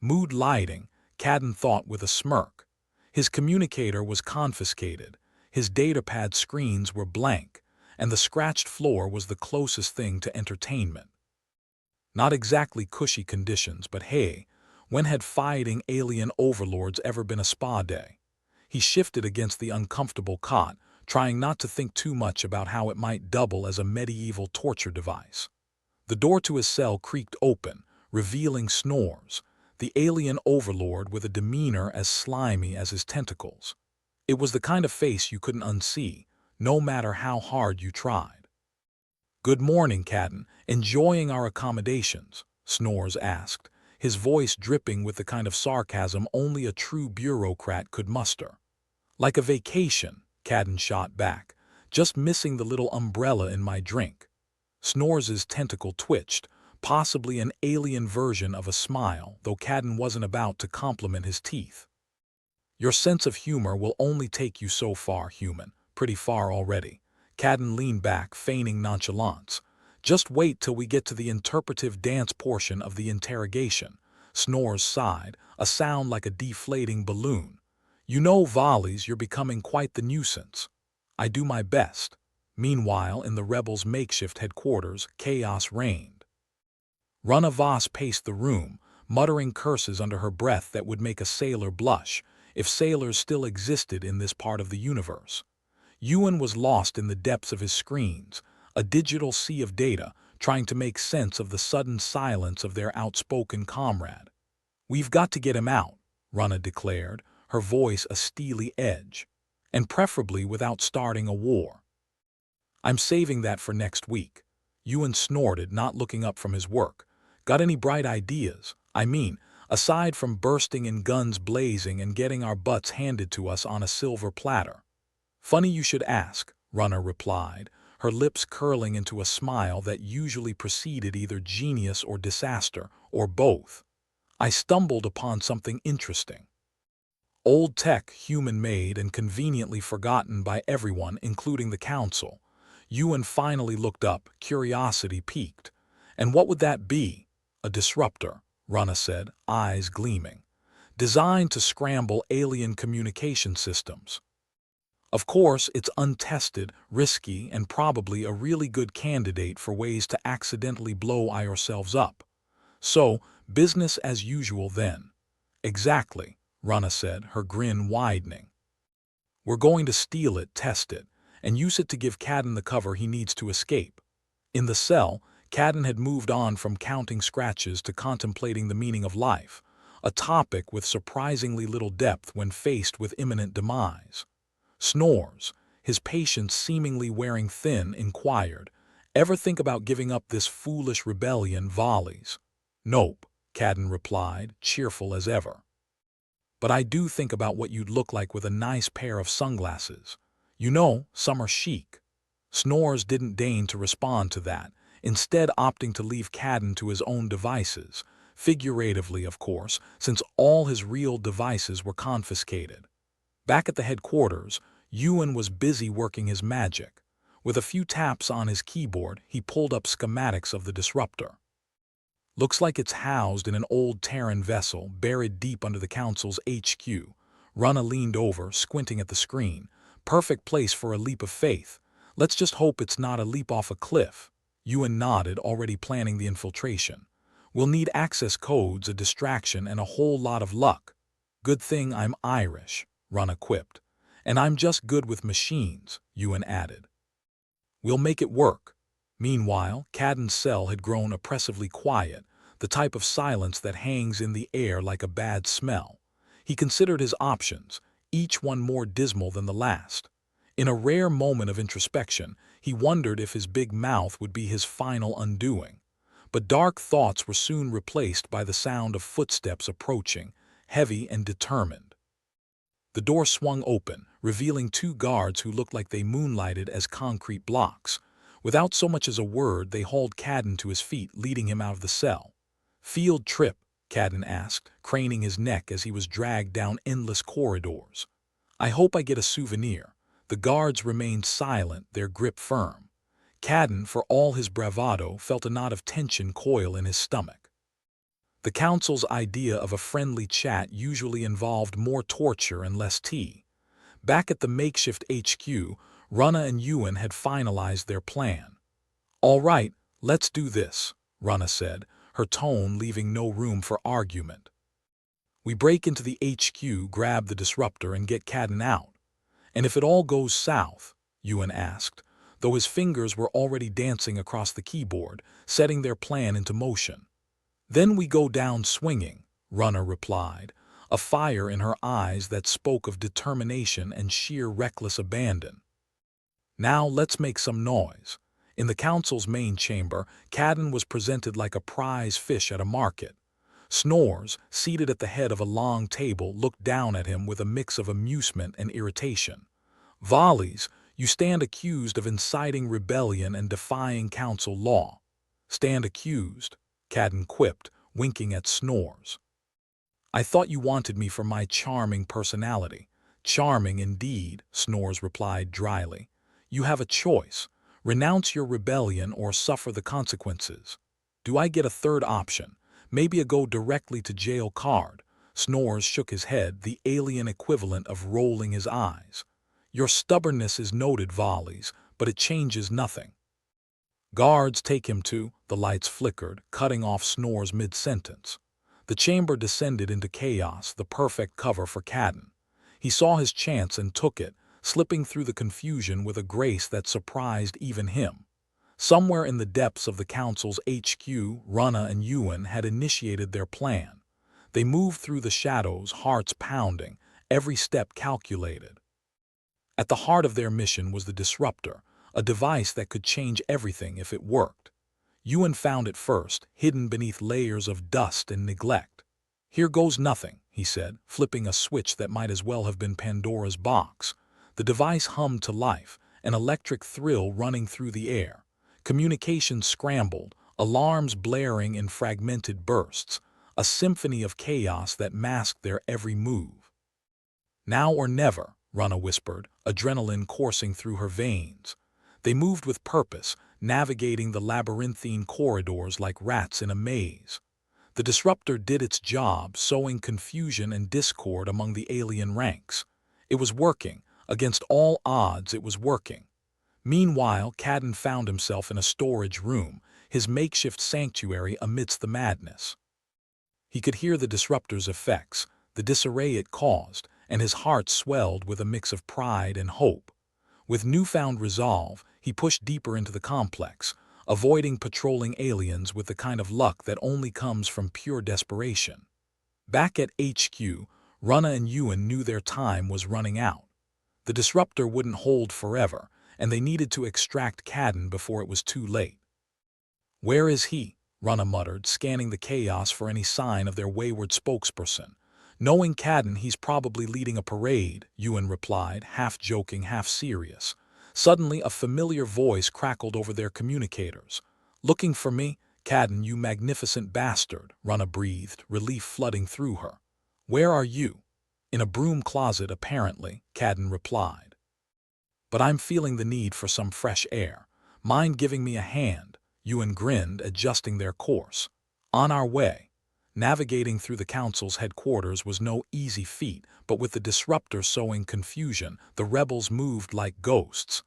A: Mood lighting, Cadden thought with a smirk. His communicator was confiscated, his datapad screens were blank, and the scratched floor was the closest thing to entertainment. Not exactly cushy conditions, but hey, when had fighting alien overlords ever been a spa day? He shifted against the uncomfortable cot, trying not to think too much about how it might double as a medieval torture device. The door to his cell creaked open, revealing Snores, the alien overlord with a demeanor as slimy as his tentacles. It was the kind of face you couldn't unsee, no matter how hard you tried. "Good morning, Cadden. Enjoying our accommodations?" Snores asked, his voice dripping with the kind of sarcasm only a true bureaucrat could muster. "Like a vacation," Cadden shot back, "just missing the little umbrella in my drink." Snores's tentacle twitched, possibly an alien version of a smile, though Cadden wasn't about to compliment his teeth. "Your sense of humor will only take you so far, human. Pretty far already." Cadden leaned back, feigning nonchalance. "Just wait till we get to the interpretive dance portion of the interrogation." Snores sighed, a sound like a deflating balloon. "You know, Valles, you're becoming quite the nuisance." "I do my best." Meanwhile, in the rebels' makeshift headquarters, chaos reigned. Rana Voss paced the room, muttering curses under her breath that would make a sailor blush, if sailors still existed in this part of the universe. Ewan was lost in the depths of his screens, a digital sea of data, trying to make sense of the sudden silence of their outspoken comrade. "We've got to get him out," Rana declared, her voice a steely edge, "and preferably without starting a war." "I'm saving that for next week." Ewan snorted, not looking up from his work. "Got any bright ideas? I mean, aside from bursting in guns blazing and getting our butts handed to us on a silver platter." "Funny you should ask," Rana replied, her lips curling into a smile that usually preceded either genius or disaster, or both. I stumbled upon something interesting. Old tech, human-made and conveniently forgotten by everyone, including the council. Ewan finally looked up, curiosity piqued. And what would that be? A disruptor, Rana said, eyes gleaming. Designed to scramble alien communication systems. Of course, it's untested, risky, and probably a really good candidate for ways to accidentally blow ourselves up. So, business as usual then. Exactly, Rana said, her grin widening. We're going to steal it, test it, and use it to give Cadden the cover he needs to escape. In the cell, Cadden had moved on from counting scratches to contemplating the meaning of life, a topic with surprisingly little depth when faced with imminent demise. Snores, his patience seemingly wearing thin, inquired, "Ever think about giving up this foolish rebellion?" Volleys. "Nope," Cadden replied, cheerful as ever. "But I do think about what you'd look like with a nice pair of sunglasses. You know, summer chic." Snores didn't deign to respond to that, instead opting to leave Cadden to his own devices, figuratively of course, since all his real devices were confiscated. Back at the headquarters, Ewan was busy working his magic. With a few taps on his keyboard, he pulled up schematics of the disruptor. "Looks like it's housed in an old Terran vessel buried deep under the Council's HQ. Rana leaned over, squinting at the screen. "Perfect place for a leap of faith. Let's just hope it's not a leap off a cliff." Ewan nodded, already planning the infiltration. "We'll need access codes, a distraction, and a whole lot of luck." "Good thing I'm Irish," Rana quipped. "And I'm just good with machines," Ewan added. "We'll make it work." Meanwhile, Cadden's cell had grown oppressively quiet, the type of silence that hangs in the air like a bad smell. He considered his options, each one more dismal than the last. In a rare moment of introspection, he wondered if his big mouth would be his final undoing. But dark thoughts were soon replaced by the sound of footsteps approaching, heavy and determined. The door swung open, revealing two guards who looked like they moonlighted as concrete blocks. Without so much as a word, they hauled Cadden to his feet, leading him out of the cell. "Field trip?" Cadden asked, craning his neck as he was dragged down endless corridors. "I hope I get a souvenir." The guards remained silent, their grip firm. Cadden, for all his bravado, felt a knot of tension coil in his stomach. The Council's idea of a friendly chat usually involved more torture and less tea. Back at the makeshift HQ, Rana and Ewan had finalized their plan. "All right, let's do this," Rana said, her tone leaving no room for argument. "We break into the HQ, grab the disruptor, and get Cadden out." "And if it all goes south?" Ewan asked, though his fingers were already dancing across the keyboard, setting their plan into motion. "Then we go down swinging," Rana replied, a fire in her eyes that spoke of determination and sheer reckless abandon. "Now let's make some noise." In the Council's main chamber, Cadden was presented like a prize fish at a market. Snores, seated at the head of a long table, looked down at him with a mix of amusement and irritation. "Volleys, you stand accused of inciting rebellion and defying Council law." "Stand accused," Cadden quipped, winking at Snores. "I thought you wanted me for my charming personality." "Charming indeed," Snores replied dryly. "You have a choice. Renounce your rebellion or suffer the consequences." "Do I get a third option? Maybe a go directly to jail card?" Snores shook his head, the alien equivalent of rolling his eyes. "Your stubbornness is noted, Volleys, but it changes nothing." "Guards, take him to—" The lights flickered, cutting off Snores mid-sentence. The chamber descended into chaos, the perfect cover for Cadden. He saw his chance and took it, slipping through the confusion with a grace that surprised even him. Somewhere in the depths of the Council's HQ, Rana and Ewan had initiated their plan. They moved through the shadows, hearts pounding, every step calculated. At the heart of their mission was the disruptor, a device that could change everything if it worked. Ewan found it first, hidden beneath layers of dust and neglect. "Here goes nothing," he said, flipping a switch that might as well have been Pandora's box. The device hummed to life, an electric thrill running through the air. Communications scrambled, alarms blaring in fragmented bursts, a symphony of chaos that masked their every move. "Now or never," Rana whispered, adrenaline coursing through her veins. They moved with purpose, navigating the labyrinthine corridors like rats in a maze. The disruptor did its job, sowing confusion and discord among the alien ranks. It was working. Against all odds, it was working. Meanwhile, Cadden found himself in a storage room, his makeshift sanctuary amidst the madness. He could hear the disruptor's effects, the disarray it caused, and his heart swelled with a mix of pride and hope. With newfound resolve, he pushed deeper into the complex, avoiding patrolling aliens with the kind of luck that only comes from pure desperation. Back at HQ, Rana and Ewan knew their time was running out. The disruptor wouldn't hold forever, and they needed to extract Cadden before it was too late. "Where is he?" Rana muttered, scanning the chaos for any sign of their wayward spokesperson. "Knowing Cadden, he's probably leading a parade," Ewan replied, half joking, half serious. Suddenly, a familiar voice crackled over their communicators. "Looking for me? Cadden, you magnificent bastard," Rana breathed, relief flooding through her. "Where are you?" "In a broom closet, apparently," Cadden replied. "But I'm feeling the need for some fresh air. Mind giving me a hand?" Ewan grinned, adjusting their course. "On our way." Navigating through the Council's headquarters was no easy feat, but with the disruptor sowing confusion, the rebels moved like ghosts.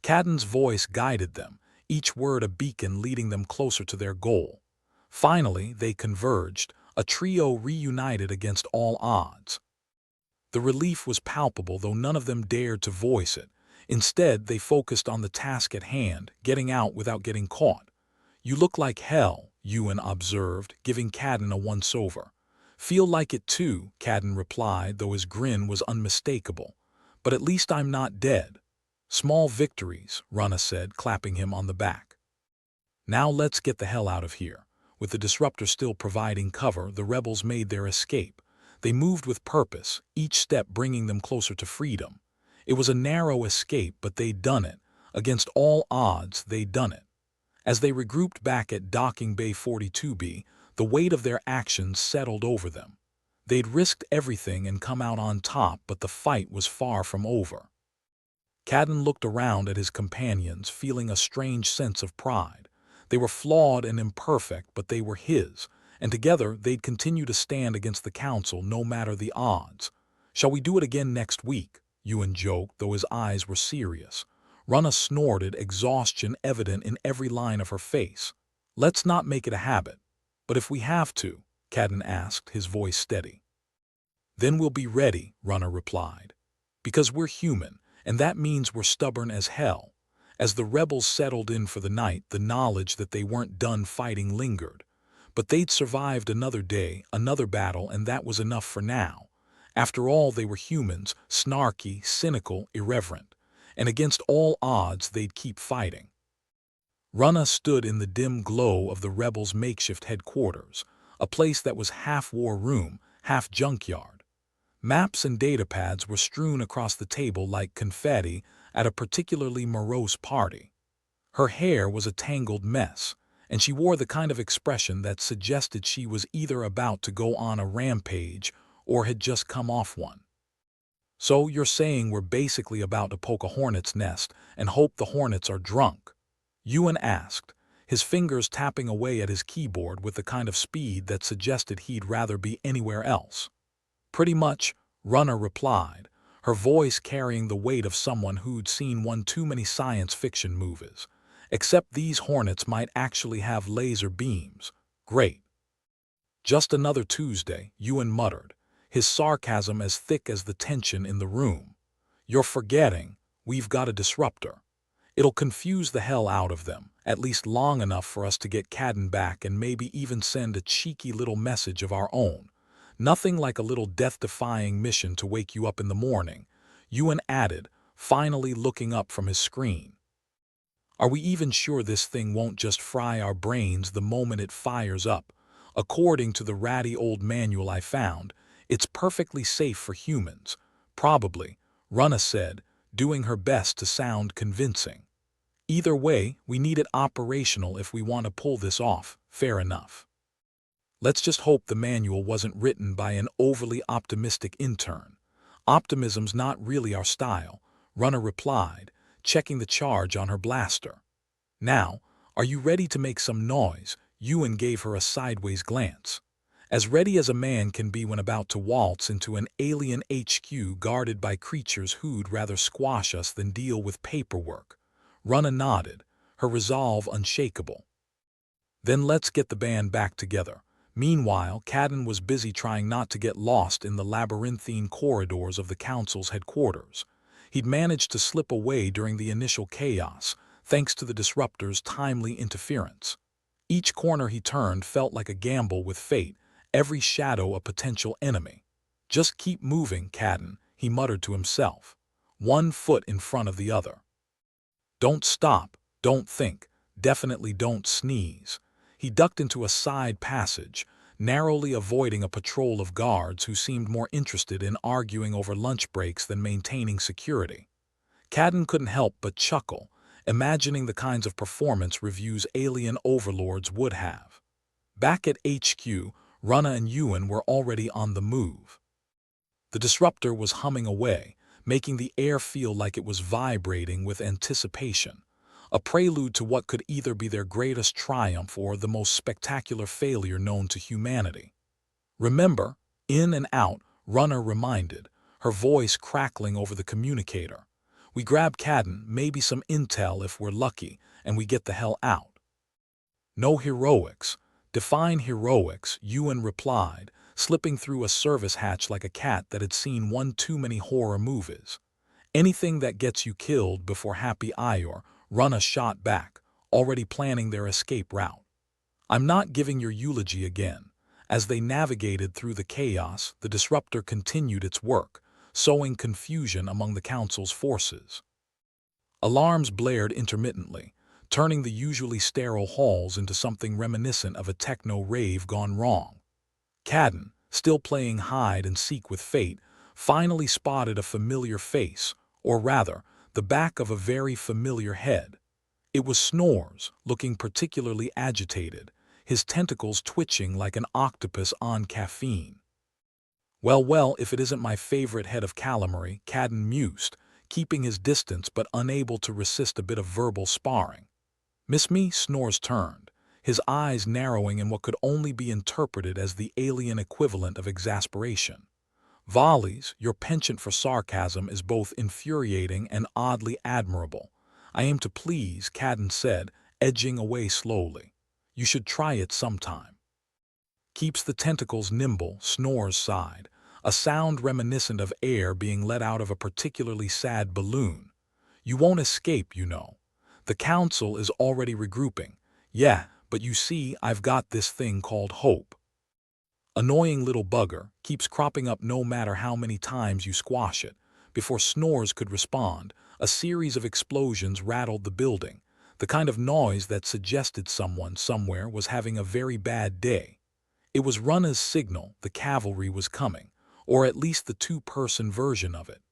A: Cadden's voice guided them, each word a beacon leading them closer to their goal. Finally, they converged, a trio reunited against all odds. The relief was palpable, though none of them dared to voice it. Instead, they focused on the task at hand, getting out without getting caught. "You look like hell," Ewan observed, giving Cadden a once-over. "Feel like it too," Cadden replied, though his grin was unmistakable. "But at least I'm not dead." "Small victories," Rana said, clapping him on the back. "Now let's get the hell out of here." With the disruptor still providing cover, the rebels made their escape. They moved with purpose, each step bringing them closer to freedom. It was a narrow escape, but they'd done it. Against all odds, they'd done it. As they regrouped back at Docking Bay 42B, the weight of their actions settled over them. They'd risked everything and come out on top, but the fight was far from over. Cadden looked around at his companions, feeling a strange sense of pride. They were flawed and imperfect, but they were his, and together they'd continue to stand against the Council no matter the odds. "Shall we do it again next week?" Ewan joked, though his eyes were serious. Rana snorted, exhaustion evident in every line of her face. "Let's not make it a habit." "But if we have to?" Cadden asked, his voice steady. "Then we'll be ready," Rana replied. "Because we're human, and that means we're stubborn as hell." As the rebels settled in for the night, the knowledge that they weren't done fighting lingered. But they'd survived another day, another battle, and that was enough for now. After all, they were humans, snarky, cynical, irreverent. And against all odds, they'd keep fighting. Rana stood in the dim glow of the rebels' makeshift headquarters, a place that was half war room, half junkyard. Maps and datapads were strewn across the table like confetti at a particularly morose party. Her hair was a tangled mess, and she wore the kind of expression that suggested she was either about to go on a rampage or had just come off one. "So you're saying we're basically about to poke a hornet's nest and hope the hornets are drunk?" Ewan asked, his fingers tapping away at his keyboard with the kind of speed that suggested he'd rather be anywhere else. "Pretty much," Rana replied, her voice carrying the weight of someone who'd seen one too many science fiction movies. "Except these hornets might actually have laser beams." "Great." "Just another Tuesday," Ewan muttered, his sarcasm as thick as the tension in the room. "You're forgetting, we've got a disruptor. It'll confuse the hell out of them, at least long enough for us to get Cadden back and maybe even send a cheeky little message of our own. Nothing like a little death-defying mission to wake you up in the morning," Ewan added, finally looking up from his screen. "Are we even sure this thing won't just fry our brains the moment it fires up? According to the ratty old manual I found, it's perfectly safe for humans." "Probably," Rana said, doing her best to sound convincing. Either way, we need it operational if we want to pull this off, fair enough. Let's just hope the manual wasn't written by an overly optimistic intern. Optimism's not really our style, Runner replied, checking the charge on her blaster. Now, are you ready to make some noise? Ewan gave her a sideways glance. As ready as a man can be when about to waltz into an alien HQ guarded by creatures who'd rather squash us than deal with paperwork. Runner nodded, her resolve unshakable. Then let's get the band back together. Meanwhile, Cadden was busy trying not to get lost in the labyrinthine corridors of the Council's headquarters. He'd managed to slip away during the initial chaos, thanks to the Disruptor's timely interference. Each corner he turned felt like a gamble with fate, every shadow a potential enemy. Just keep moving, Cadden, he muttered to himself, one foot in front of the other. Don't stop, don't think, definitely don't sneeze. He ducked into a side passage, narrowly avoiding a patrol of guards who seemed more interested in arguing over lunch breaks than maintaining security. Cadden couldn't help but chuckle, imagining the kinds of performance reviews alien overlords would have. Back at HQ, Runner and Ewan were already on the move. The Disruptor was humming away, making the air feel like it was vibrating with anticipation, a prelude to what could either be their greatest triumph or the most spectacular failure known to humanity. Remember, in and out, Runner reminded, her voice crackling over the communicator. We grab Cadden, maybe some intel if we're lucky, and we get the hell out. No heroics. Define heroics, Ewan replied, slipping through a service hatch like a cat that had seen one too many horror movies. Anything that gets you killed before Happy Ior, Runner shot back, already planning their escape route. I'm not giving your eulogy again. As they navigated through the chaos, the Disruptor continued its work, sowing confusion among the Council's forces. Alarms blared intermittently, turning the usually sterile halls into something reminiscent of a techno-rave gone wrong. Cadden, still playing hide-and-seek with fate, finally spotted a familiar face, or rather, the back of a very familiar head. It was Snores, looking particularly agitated, his tentacles twitching like an octopus on caffeine. Well, if it isn't my favorite head of calamari, Cadden mused, keeping his distance but unable to resist a bit of verbal sparring. Miss me? Snores turned, his eyes narrowing in what could only be interpreted as the alien equivalent of exasperation. Volleys, your penchant for sarcasm is both infuriating and oddly admirable. I aim to please, Cadden said, edging away slowly. You should try it sometime. Keeps the tentacles nimble, Snores sighed, a sound reminiscent of air being let out of a particularly sad balloon. You won't escape, you know. The Council is already regrouping. Yeah, but you see, I've got this thing called hope. Annoying little bugger, keeps cropping up no matter how many times you squash it. Before Snores could respond, a series of explosions rattled the building, the kind of noise that suggested someone somewhere was having a very bad day. It was Runner's signal the cavalry was coming, or at least the two-person version of it.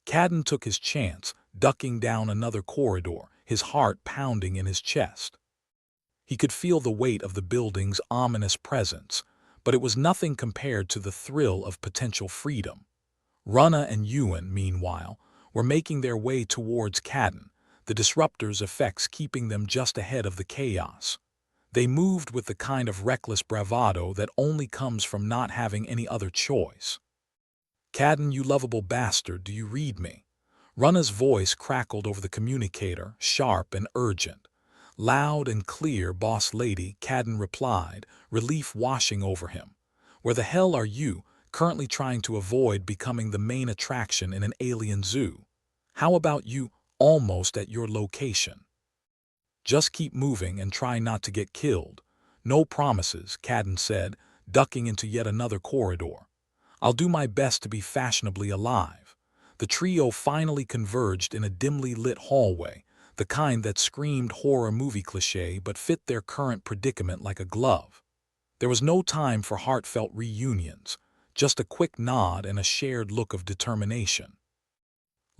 A: Cadden took his chance, ducking down another corridor, his heart pounding in his chest. He could feel the weight of the building's ominous presence, but it was nothing compared to the thrill of potential freedom. Runner and Ewan, meanwhile, were making their way towards Cadden, the Disruptor's effects keeping them just ahead of the chaos. They moved with the kind of reckless bravado that only comes from not having any other choice. Cadden, you lovable bastard, do you read me? Runner's voice crackled over the communicator, sharp and urgent. Loud and clear, boss lady, Cadden replied, relief washing over him. Where the hell are you, currently trying to avoid becoming the main attraction in an alien zoo? How about you, almost at your location? Just keep moving and try not to get killed. No promises, Cadden said, ducking into yet another corridor. I'll do my best to be fashionably alive. The trio finally converged in a dimly lit hallway, the kind that screamed horror movie cliché but fit their current predicament like a glove. There was no time for heartfelt reunions, just a quick nod and a shared look of determination.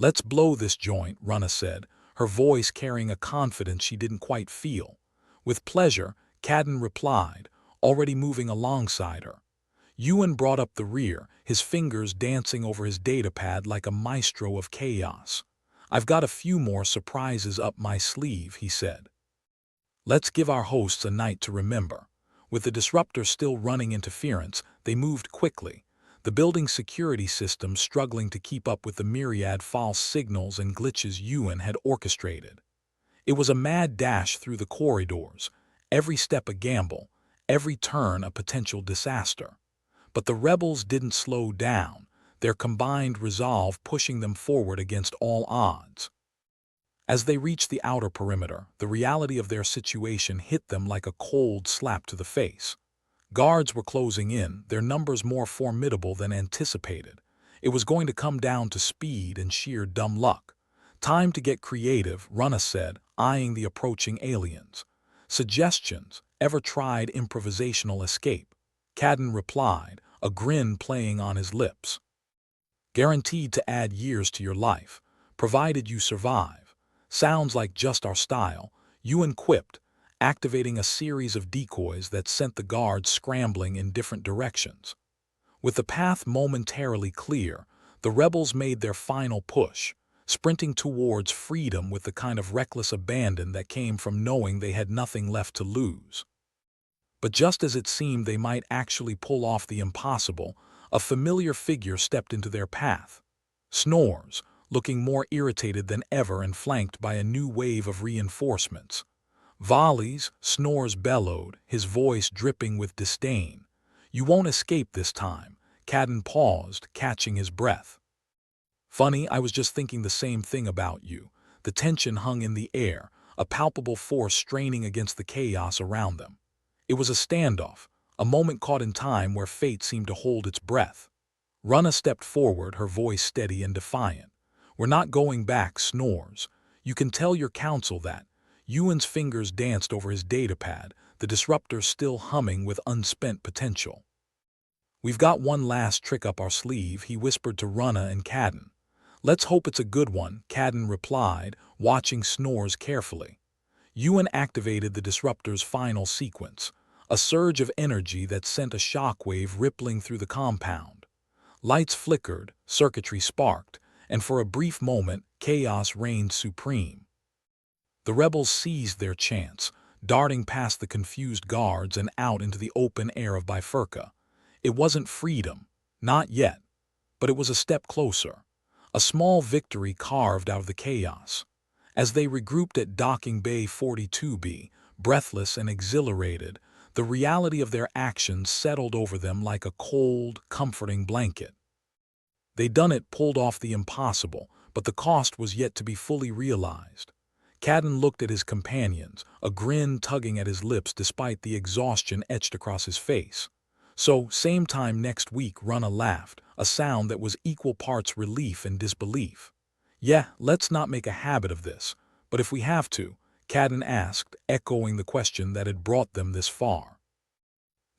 A: "Let's blow this joint," Runa said, her voice carrying a confidence she didn't quite feel. "With pleasure," Cadden replied, already moving alongside her. Ewan brought up the rear, his fingers dancing over his datapad like a maestro of chaos. "I've got a few more surprises up my sleeve," he said. "Let's give our hosts a night to remember." With the disruptor still running interference, they moved quickly, the building's security system struggling to keep up with the myriad false signals and glitches Ewan had orchestrated. It was a mad dash through the corridors, every step a gamble, every turn a potential disaster. But the rebels didn't slow down, their combined resolve pushing them forward against all odds. As they reached the outer perimeter, the reality of their situation hit them like a cold slap to the face. Guards were closing in, their numbers more formidable than anticipated. It was going to come down to speed and sheer dumb luck. "Time to get creative," Runa said, eyeing the approaching aliens. "Suggestions? Ever tried improvisational escape?" Cadden replied, a grin playing on his lips. "Guaranteed to add years to your life, provided you survive. Sounds like just our style," Ewan quipped, activating a series of decoys that sent the guards scrambling in different directions. With the path momentarily clear, the rebels made their final push, sprinting towards freedom with the kind of reckless abandon that came from knowing they had nothing left to lose. But just as it seemed they might actually pull off the impossible, a familiar figure stepped into their path. Snores, looking more irritated than ever and flanked by a new wave of reinforcements. "Volleys," Snores bellowed, his voice dripping with disdain. "You won't escape this time." Cadden paused, catching his breath. "Funny, I was just thinking the same thing about you." The tension hung in the air, a palpable force straining against the chaos around them. It was a standoff, a moment caught in time where fate seemed to hold its breath. Runa stepped forward, her voice steady and defiant. "We're not going back." Snores. "You can tell your council that." Ewan's fingers danced over his datapad, the disruptor still humming with unspent potential. "We've got one last trick up our sleeve," he whispered to Runa and Cadden. "Let's hope it's a good one," Cadden replied, watching Snores carefully. Ewan activated the disruptor's final sequence, a surge of energy that sent a shockwave rippling through the compound. Lights flickered, circuitry sparked, and for a brief moment, chaos reigned supreme. The rebels seized their chance, darting past the confused guards and out into the open air of Bifurca. It wasn't freedom, not yet, but it was a step closer, a small victory carved out of the chaos. As they regrouped at Docking Bay 42B, breathless and exhilarated, the reality of their actions settled over them like a cold, comforting blanket. They'd done it, pulled off the impossible, but the cost was yet to be fully realized. Cadden looked at his companions, a grin tugging at his lips despite the exhaustion etched across his face. "So, same time next week," Runa laughed, a sound that was equal parts relief and disbelief. "Yeah, let's not make a habit of this, but if we have to," Cadden asked, echoing the question that had brought them this far.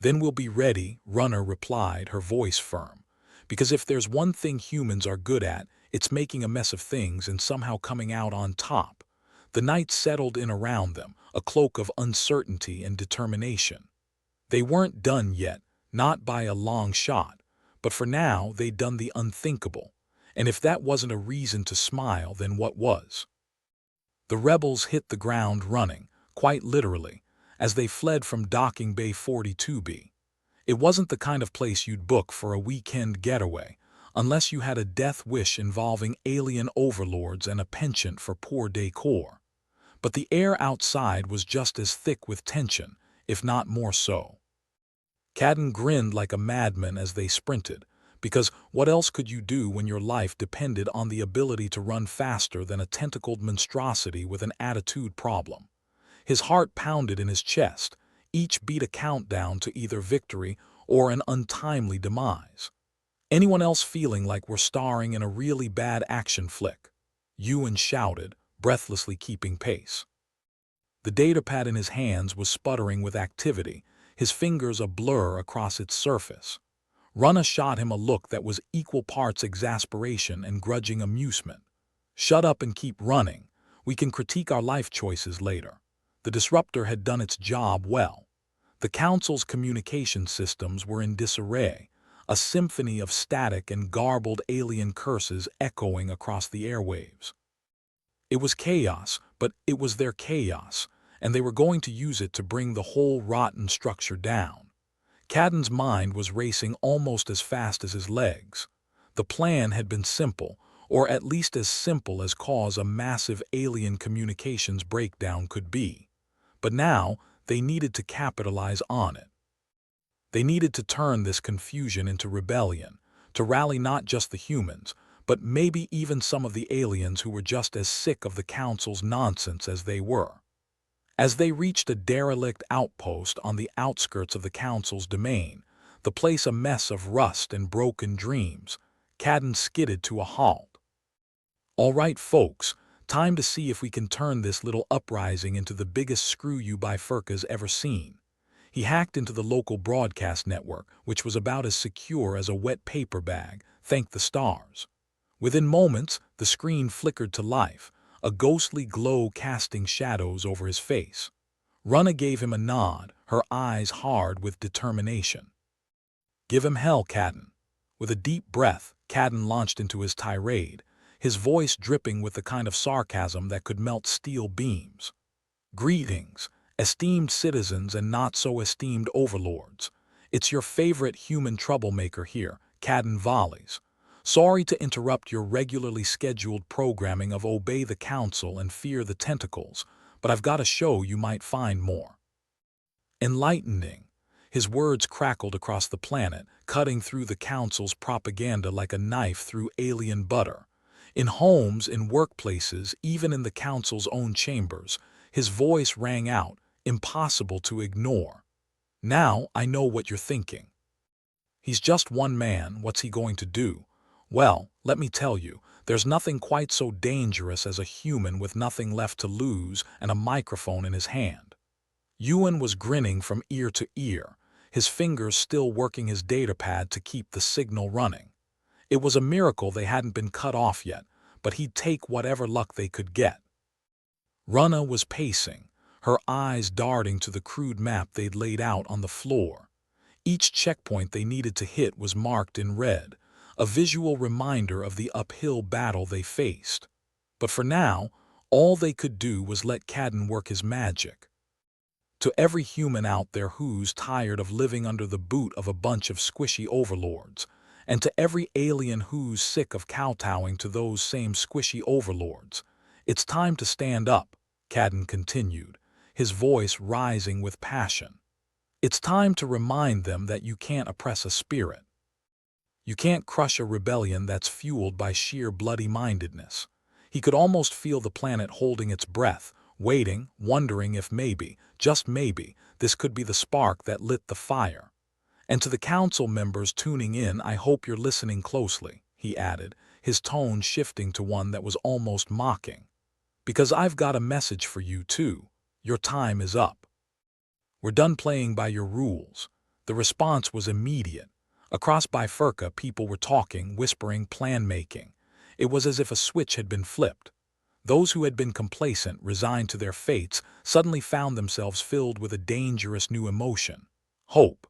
A: "Then we'll be ready," Runa replied, her voice firm. "Because if there's one thing humans are good at, it's making a mess of things and somehow coming out on top." The night settled in around them, a cloak of uncertainty and determination. They weren't done yet, not by a long shot, but for now they'd done the unthinkable, and if that wasn't a reason to smile, then what was? The rebels hit the ground running, quite literally, as they fled from Docking Bay 42B. It wasn't the kind of place you'd book for a weekend getaway, unless you had a death wish involving alien overlords and a penchant for poor decor. But the air outside was just as thick with tension, if not more so. Cadden grinned like a madman as they sprinted, because what else could you do when your life depended on the ability to run faster than a tentacled monstrosity with an attitude problem? His heart pounded in his chest, each beat a countdown to either victory or an untimely demise. "Anyone else feeling like we're starring in a really bad action flick?" Ewan shouted, breathlessly keeping pace. The datapad in his hands was sputtering with activity, his fingers a blur across its surface. Runa shot him a look that was equal parts exasperation and grudging amusement. Shut up and keep running. We can critique our life choices later. The disruptor had done its job well. The council's communication systems were in disarray, a symphony of static and garbled alien curses echoing across the airwaves. It was chaos, but it was their chaos, and they were going to use it to bring the whole rotten structure down. Cadden's mind was racing almost as fast as his legs. The plan had been simple, or at least as simple as cause a massive alien communications breakdown could be. But now, they needed to capitalize on it. They needed to turn this confusion into rebellion, to rally not just the humans, but maybe even some of the aliens who were just as sick of the Council's nonsense as they were. As they reached a derelict outpost on the outskirts of the Council's domain, the place a mess of rust and broken dreams, Cadden skidded to a halt. "All right, folks, time to see if we can turn this little uprising into the biggest screw you Bifurca's ever seen." He hacked into the local broadcast network, which was about as secure as a wet paper bag, thank the stars. Within moments, the screen flickered to life, a ghostly glow casting shadows over his face. Runa gave him a nod, her eyes hard with determination. "Give him hell, Cadden." With a deep breath, Cadden launched into his tirade, his voice dripping with the kind of sarcasm that could melt steel beams. "Greetings, esteemed citizens and not-so-esteemed overlords. It's your favorite human troublemaker here, Cadden Volleys. Sorry to interrupt your regularly scheduled programming of Obey the Council and Fear the Tentacles, but I've got a show you might find more enlightening." His words crackled across the planet, cutting through the Council's propaganda like a knife through alien butter. In homes, in workplaces, even in the Council's own chambers, his voice rang out, impossible to ignore. "Now I know what you're thinking. He's just one man, what's he going to do? Well, let me tell you, there's nothing quite so dangerous as a human with nothing left to lose and a microphone in his hand." Ewan was grinning from ear to ear, his fingers still working his datapad to keep the signal running. It was a miracle they hadn't been cut off yet, but he'd take whatever luck they could get. Runa was pacing, her eyes darting to the crude map they'd laid out on the floor. Each checkpoint they needed to hit was marked in red, a visual reminder of the uphill battle they faced. But for now, all they could do was let Cadden work his magic. To every human out there who's tired of living under the boot of a bunch of squishy overlords, and to every alien who's sick of kowtowing to those same squishy overlords, it's time to stand up, Cadden continued, his voice rising with passion. It's time to remind them that you can't oppress a spirit. You can't crush a rebellion that's fueled by sheer bloody-mindedness. He could almost feel the planet holding its breath, waiting, wondering if maybe, just maybe, this could be the spark that lit the fire. "And to the council members tuning in, I hope you're listening closely," he added, his tone shifting to one that was almost mocking. "Because I've got a message for you too. Your time is up. We're done playing by your rules." The response was immediate. Across Bifurca, people were talking, whispering, plan-making. It was as if a switch had been flipped. Those who had been complacent, resigned to their fates, suddenly found themselves filled with a dangerous new emotion: hope.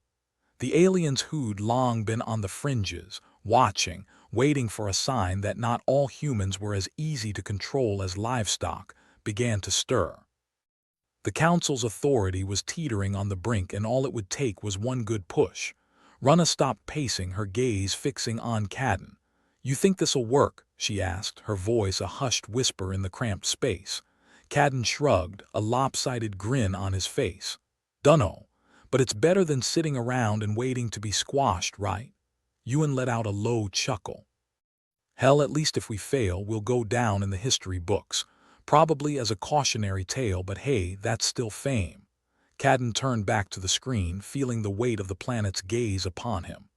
A: The aliens who'd long been on the fringes, watching, waiting for a sign that not all humans were as easy to control as livestock, began to stir. The Council's authority was teetering on the brink, and all it would take was one good push. Runa stopped pacing, her gaze fixing on Cadden. "You think this'll work?" she asked, her voice a hushed whisper in the cramped space. Cadden shrugged, a lopsided grin on his face. "Dunno, but it's better than sitting around and waiting to be squashed, right?" Ewan let out a low chuckle. "Hell, at least if we fail, we'll go down in the history books. Probably as a cautionary tale, but hey, that's still fame." Cadden turned back to the screen, feeling the weight of the planet's gaze upon him.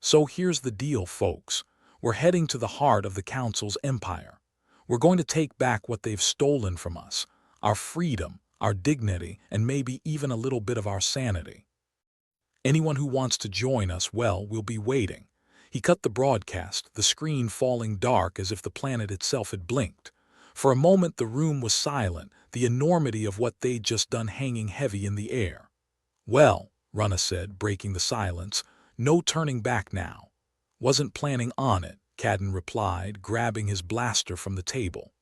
A: "So here's the deal, folks. We're heading to the heart of the Council's empire. We're going to take back what they've stolen from us, our freedom, our dignity, and maybe even a little bit of our sanity. Anyone who wants to join us, well, we'll be waiting." He cut the broadcast, the screen falling dark as if the planet itself had blinked. For a moment the room was silent, the enormity of what they'd just done hanging heavy in the air. "Well," Rana said, breaking the silence, "no turning back now." "Wasn't planning on it," Cadden replied, grabbing his blaster from the table.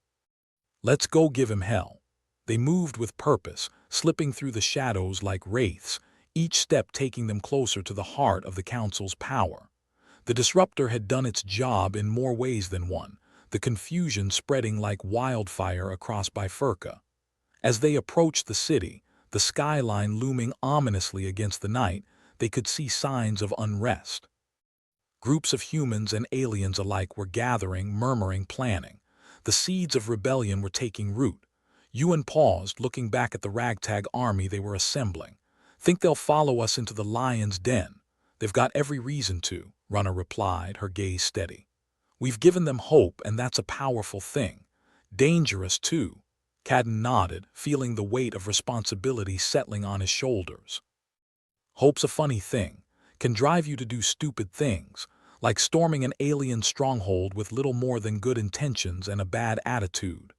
A: "Let's go give him hell." They moved with purpose, slipping through the shadows like wraiths, each step taking them closer to the heart of the Council's power. The disruptor had done its job in more ways than one, the confusion spreading like wildfire across Bifurca. As they approached the city, the skyline looming ominously against the night, they could see signs of unrest. Groups of humans and aliens alike were gathering, murmuring, planning. The seeds of rebellion were taking root. Ewan paused, looking back at the ragtag army they were assembling. "Think they'll follow us into the lion's den?" "They've got every reason to," Rana replied, her gaze steady. "We've given them hope, and that's a powerful thing. Dangerous, too." Cadden nodded, feeling the weight of responsibility settling on his shoulders. "Hope's a funny thing. Can drive you to do stupid things, like storming an alien stronghold with little more than good intentions and a bad attitude."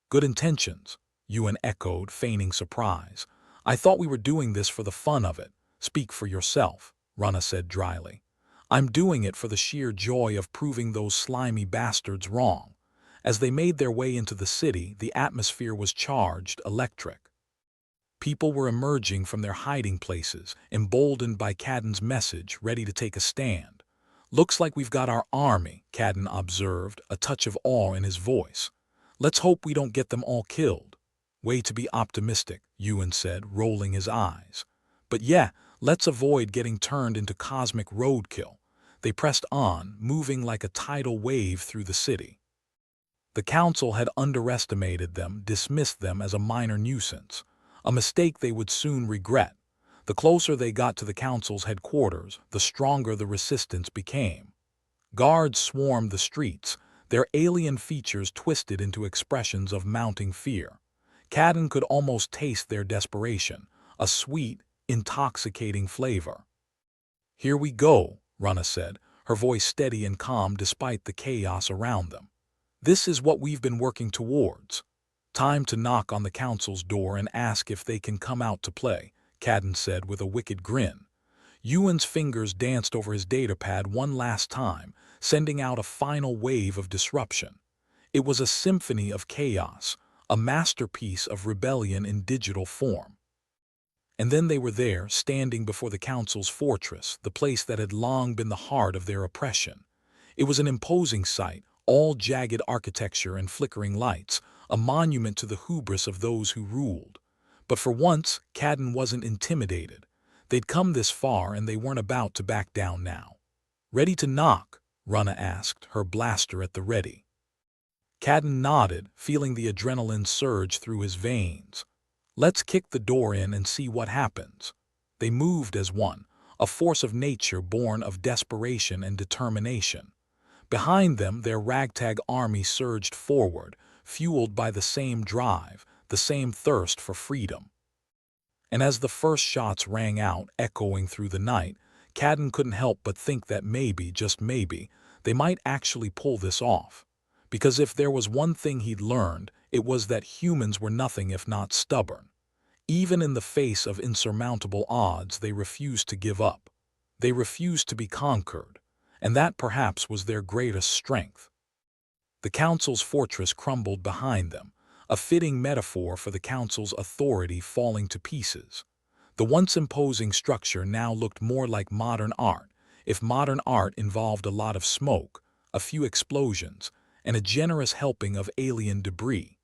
A: "Good intentions," Ewan echoed, feigning surprise. "I thought we were doing this for the fun of it." "Speak for yourself," Rana said dryly. "I'm doing it for the sheer joy of proving those slimy bastards wrong." As they made their way into the city, the atmosphere was charged, electric. People were emerging from their hiding places, emboldened by Cadden's message, ready to take a stand. "Looks like we've got our army," Cadden observed, a touch of awe in his voice. "Let's hope we don't get them all killed." "Way to be optimistic," Ewan said, rolling his eyes. "But yeah, let's avoid getting turned into cosmic roadkill." They pressed on, moving like a tidal wave through the city. The Council had underestimated them, dismissed them as a minor nuisance, a mistake they would soon regret. The closer they got to the Council's headquarters, the stronger the resistance became. Guards swarmed the streets, their alien features twisted into expressions of mounting fear. Cadden could almost taste their desperation, a sweet, intoxicating flavor. "Here we go," Rana said, her voice steady and calm despite the chaos around them. "This is what we've been working towards." "Time to knock on the Council's door and ask if they can come out to play," Cadden said with a wicked grin. Ewan's fingers danced over his datapad one last time, sending out a final wave of disruption. It was a symphony of chaos, a masterpiece of rebellion in digital form. And then they were there, standing before the Council's fortress, the place that had long been the heart of their oppression. It was an imposing sight, all jagged architecture and flickering lights, a monument to the hubris of those who ruled. But for once, Cadden wasn't intimidated. They'd come this far and they weren't about to back down now. "Ready to knock?" Rana asked, her blaster at the ready. Cadden nodded, feeling the adrenaline surge through his veins. "Let's kick the door in and see what happens." They moved as one, a force of nature born of desperation and determination. Behind them, their ragtag army surged forward, fueled by the same drive, the same thirst for freedom. And as the first shots rang out, echoing through the night, Cadden couldn't help but think that maybe, just maybe, they might actually pull this off. Because if there was one thing he'd learned, it was that humans were nothing if not stubborn. Even in the face of insurmountable odds, they refused to give up. They refused to be conquered, and that perhaps was their greatest strength. The Council's fortress crumbled behind them, a fitting metaphor for the Council's authority falling to pieces. The once imposing structure now looked more like modern art, if modern art involved a lot of smoke, a few explosions, and a generous helping of alien debris.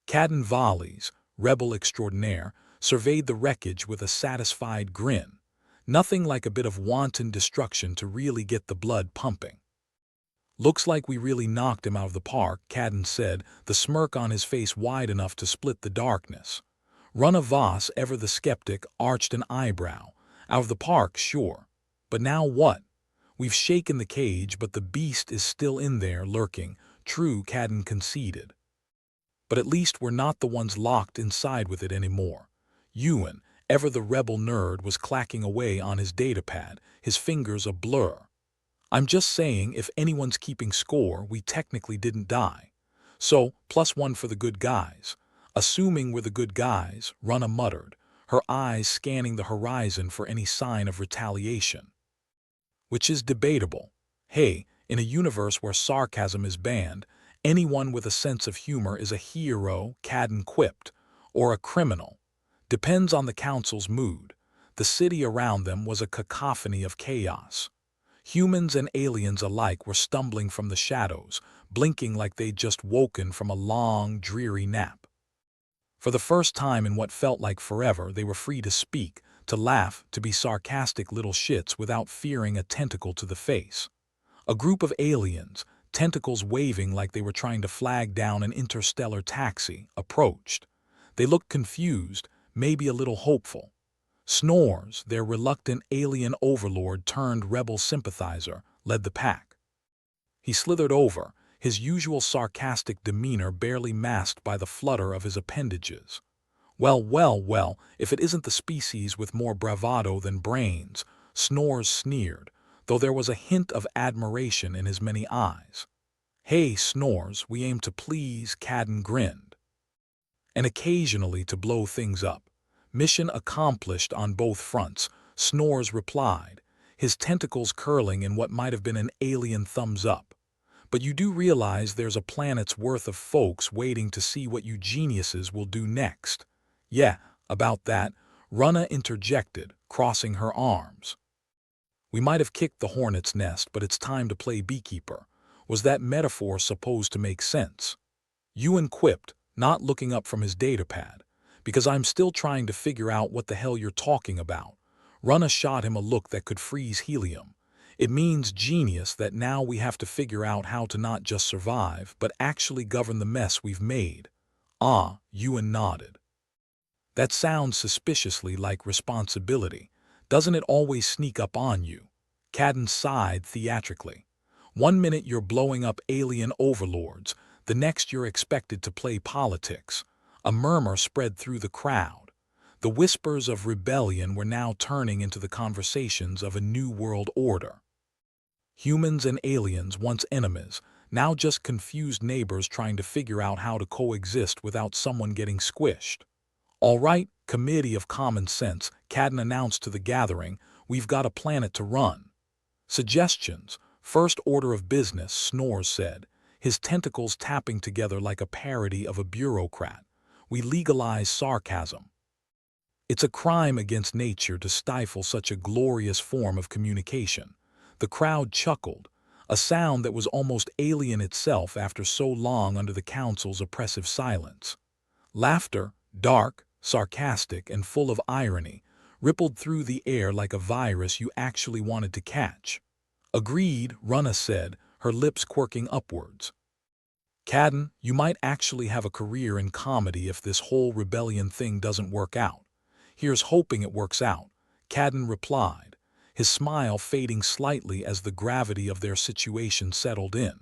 A: Cadden Volleys, rebel extraordinaire, surveyed the wreckage with a satisfied grin. Nothing like a bit of wanton destruction to really get the blood pumping. "Looks like we really knocked him out of the park," Cadden said, the smirk on his face wide enough to split the darkness. Rana Voss, ever the skeptic, arched an eyebrow. "Out of the park, sure. But now what? We've shaken the cage, but the beast is still in there, lurking." "True," Cadden conceded. "But at least we're not the ones locked inside with it anymore." Ewan, ever the rebel nerd, was clacking away on his datapad, his fingers a blur. "I'm just saying, if anyone's keeping score, we technically didn't die. So, +1 for the good guys. Assuming we're the good guys, Runa muttered, her eyes scanning the horizon for any sign of retaliation. Which is debatable. Hey, in a universe where sarcasm is banned, anyone with a sense of humor is a hero, Cadden quipped, or a criminal. Depends on the council's mood. The city around them was a cacophony of chaos. Humans and aliens alike were stumbling from the shadows, blinking like they'd just woken from a long, dreary nap. For the first time in what felt like forever, they were free to speak, to laugh, to be sarcastic little shits without fearing a tentacle to the face. A group of aliens, tentacles waving like they were trying to flag down an interstellar taxi, approached. They looked confused, maybe a little hopeful. Snores, their reluctant alien overlord turned rebel sympathizer, led the pack. He slithered over, his usual sarcastic demeanor barely masked by the flutter of his appendages. Well, if it isn't the species with more bravado than brains, Snores sneered, though there was a hint of admiration in his many eyes. Hey, Snores, we aim to please, Cadden grinned. And occasionally to blow things up. Mission accomplished on both fronts, Snores replied, his tentacles curling in what might have been an alien thumbs up. But you do realize there's a planet's worth of folks waiting to see what you geniuses will do next. Yeah, about that, Runa interjected, crossing her arms. We might have kicked the hornet's nest, but it's time to play beekeeper. Was that metaphor supposed to make sense? Ewan quipped, not looking up from his datapad. Because I'm still trying to figure out what the hell you're talking about. Runa shot him a look that could freeze helium. It means genius that now we have to figure out how to not just survive, but actually govern the mess we've made. Ah, Ewan nodded. That sounds suspiciously like responsibility. Doesn't it always sneak up on you? Cadden sighed theatrically. 1 minute you're blowing up alien overlords, the next you're expected to play politics. A murmur spread through the crowd. The whispers of rebellion were now turning into the conversations of a new world order. Humans and aliens, once enemies, now just confused neighbors trying to figure out how to coexist without someone getting squished. All right, Committee of Common Sense, Cadden announced to the gathering, we've got a planet to run. Suggestions, first order of business, Snores said, his tentacles tapping together like a parody of a bureaucrat. We legalize sarcasm. It's a crime against nature to stifle such a glorious form of communication. The crowd chuckled, a sound that was almost alien itself after so long under the council's oppressive silence. Laughter, dark, sarcastic, and full of irony, rippled through the air like a virus you actually wanted to catch. Agreed, Runa said, her lips quirking upwards. Cadden, you might actually have a career in comedy if this whole rebellion thing doesn't work out. Here's hoping it works out, Cadden replied, his smile fading slightly as the gravity of their situation settled in.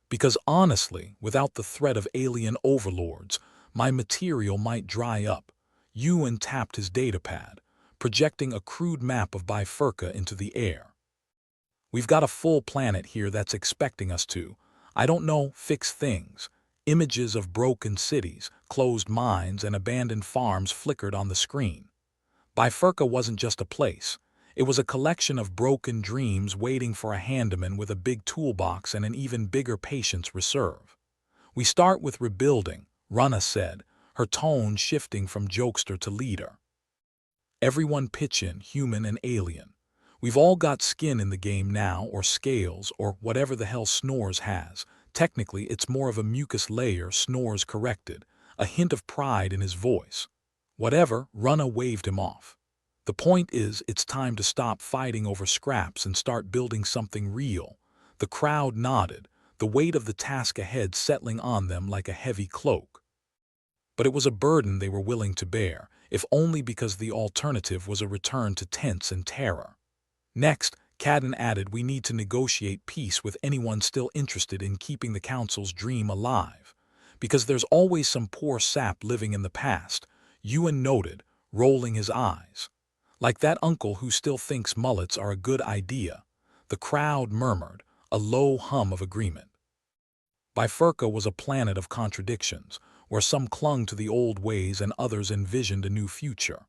A: Because honestly, without the threat of alien overlords, my material might dry up. Ewan tapped his datapad, projecting a crude map of Bifurca into the air. We've got a full planet here that's expecting us to, I don't know, fix things. Images of broken cities, closed mines, and abandoned farms flickered on the screen. Bifurca wasn't just a place. It was a collection of broken dreams waiting for a handyman with a big toolbox and an even bigger patience reserve. We start with rebuilding, Runa said, her tone shifting from jokester to leader. Everyone pitch in, human and alien. We've all got skin in the game now, or scales, or whatever the hell Snores has. Technically, it's more of a mucus layer, Snores corrected, a hint of pride in his voice. Whatever, Runa waved him off. The point is, it's time to stop fighting over scraps and start building something real. The crowd nodded, the weight of the task ahead settling on them like a heavy cloak. But it was a burden they were willing to bear, if only because the alternative was a return to tense and terror. Next, Cadden added, we need to negotiate peace with anyone still interested in keeping the council's dream alive. Because there's always some poor sap living in the past, Ewan noted, rolling his eyes. Like that uncle who still thinks mullets are a good idea. The crowd murmured, a low hum of agreement. Bifurca was a planet of contradictions, where some clung to the old ways and others envisioned a new future.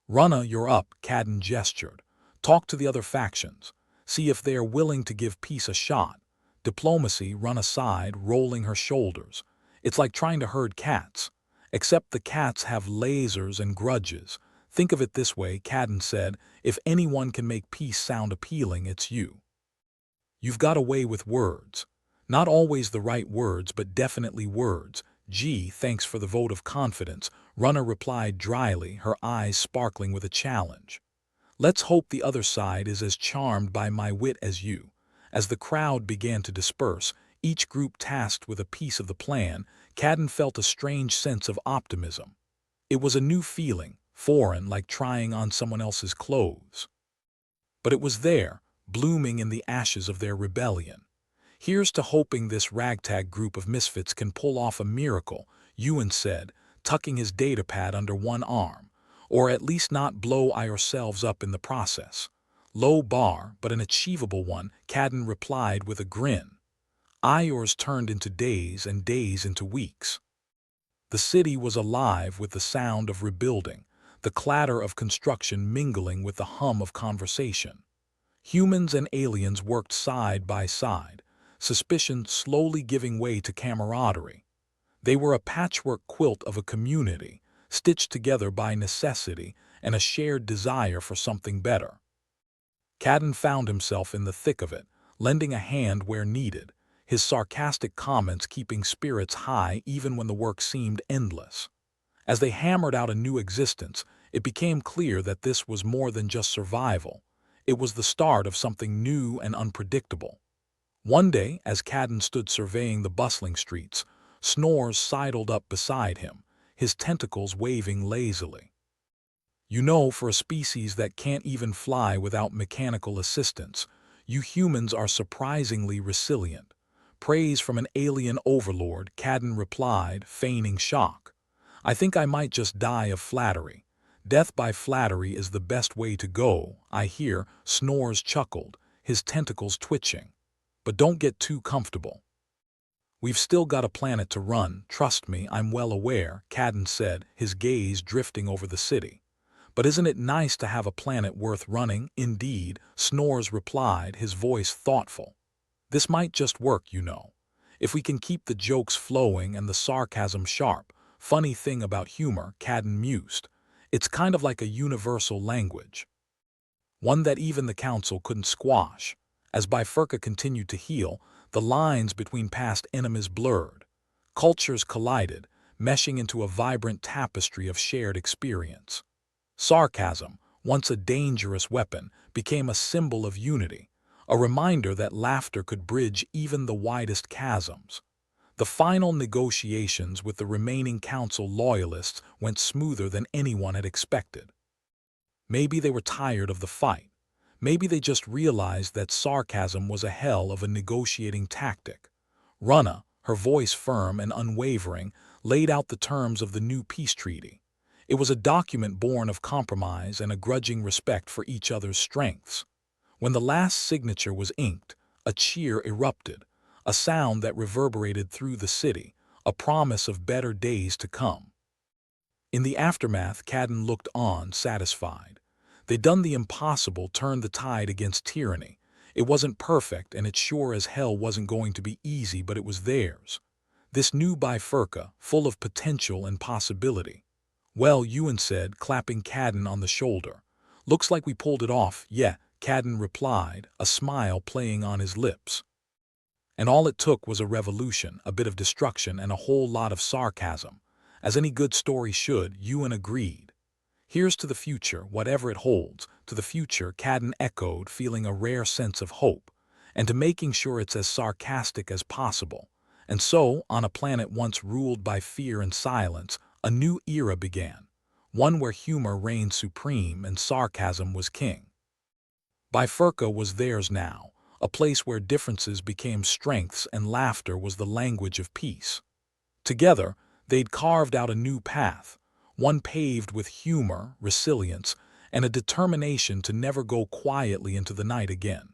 A: "Runna, you're up," Cadden gestured. "Talk to the other factions. See if they're willing to give peace a shot." Diplomacy run aside, rolling her shoulders. "It's like trying to herd cats. Except the cats have lasers and grudges. Think of it this way," Cadden said. "If anyone can make peace sound appealing, it's you. You've got a way with words. Not always the right words, but definitely words." "Gee, thanks for the vote of confidence," Runner replied dryly, her eyes sparkling with a challenge. "Let's hope the other side is as charmed by my wit as you." As the crowd began to disperse, each group tasked with a piece of the plan, Cadden felt a strange sense of optimism. It was a new feeling, foreign, like trying on someone else's clothes. But it was there, blooming in the ashes of their rebellion. "Here's to hoping this ragtag group of misfits can pull off a miracle," Ewan said, tucking his datapad under one arm. "Or at least not blow ourselves up in the process." "Low bar, but an achievable one," Cadden replied with a grin. Hours turned into days and days into weeks. The city was alive with the sound of rebuilding, the clatter of construction mingling with the hum of conversation. Humans and aliens worked side by side, suspicion slowly giving way to camaraderie. They were a patchwork quilt of a community, stitched together by necessity and a shared desire for something better. Cadden found himself in the thick of it, lending a hand where needed, his sarcastic comments keeping spirits high even when the work seemed endless. As they hammered out a new existence, it became clear that this was more than just survival. It was the start of something new and unpredictable. One day, as Cadden stood surveying the bustling streets, Snores sidled up beside him, his tentacles waving lazily. "You know, for a species that can't even fly without mechanical assistance, you humans are surprisingly resilient." "Praise from an alien overlord," Cadden replied, feigning shock. "I think I might just die of flattery. Death by flattery is the best way to go, I hear," Snores chuckled, his tentacles twitching. "But don't get too comfortable. We've still got a planet to run, trust me, I'm well aware," Cadden said, his gaze drifting over the city. "But isn't it nice to have a planet worth running?" "Indeed," Snores replied, his voice thoughtful. "This might just work, you know. If we can keep the jokes flowing and the sarcasm sharp." "Funny thing about humor," Cadden mused. "It's kind of like a universal language. One that even the Council couldn't squash." As Bifurca continued to heal, the lines between past enemies blurred. Cultures collided, meshing into a vibrant tapestry of shared experience. Sarcasm, once a dangerous weapon, became a symbol of unity, a reminder that laughter could bridge even the widest chasms. The final negotiations with the remaining Council loyalists went smoother than anyone had expected. Maybe they were tired of the fight. Maybe they just realized that sarcasm was a hell of a negotiating tactic. Runna, her voice firm and unwavering, laid out the terms of the new peace treaty. It was a document born of compromise and a grudging respect for each other's strengths. When the last signature was inked, a cheer erupted, a sound that reverberated through the city, a promise of better days to come. In the aftermath, Cadden looked on, satisfied. They'd done the impossible, turned the tide against tyranny. It wasn't perfect, and it sure as hell wasn't going to be easy, but it was theirs. This new Bifurca, full of potential and possibility. "Well," Ewan said, clapping Cadden on the shoulder. "Looks like we pulled it off." "Yeah," Cadden replied, a smile playing on his lips. "And all it took was a revolution, a bit of destruction, and a whole lot of sarcasm." "As any good story should," Ewan agreed. "Here's to the future, whatever it holds." "To the future," Cadden echoed, feeling a rare sense of hope. "And to making sure it's as sarcastic as possible." And so, on a planet once ruled by fear and silence, a new era began. One where humor reigned supreme and sarcasm was king. Bifurca was theirs now, a place where differences became strengths and laughter was the language of peace. Together, they'd carved out a new path, one paved with humor, resilience, and a determination to never go quietly into the night again.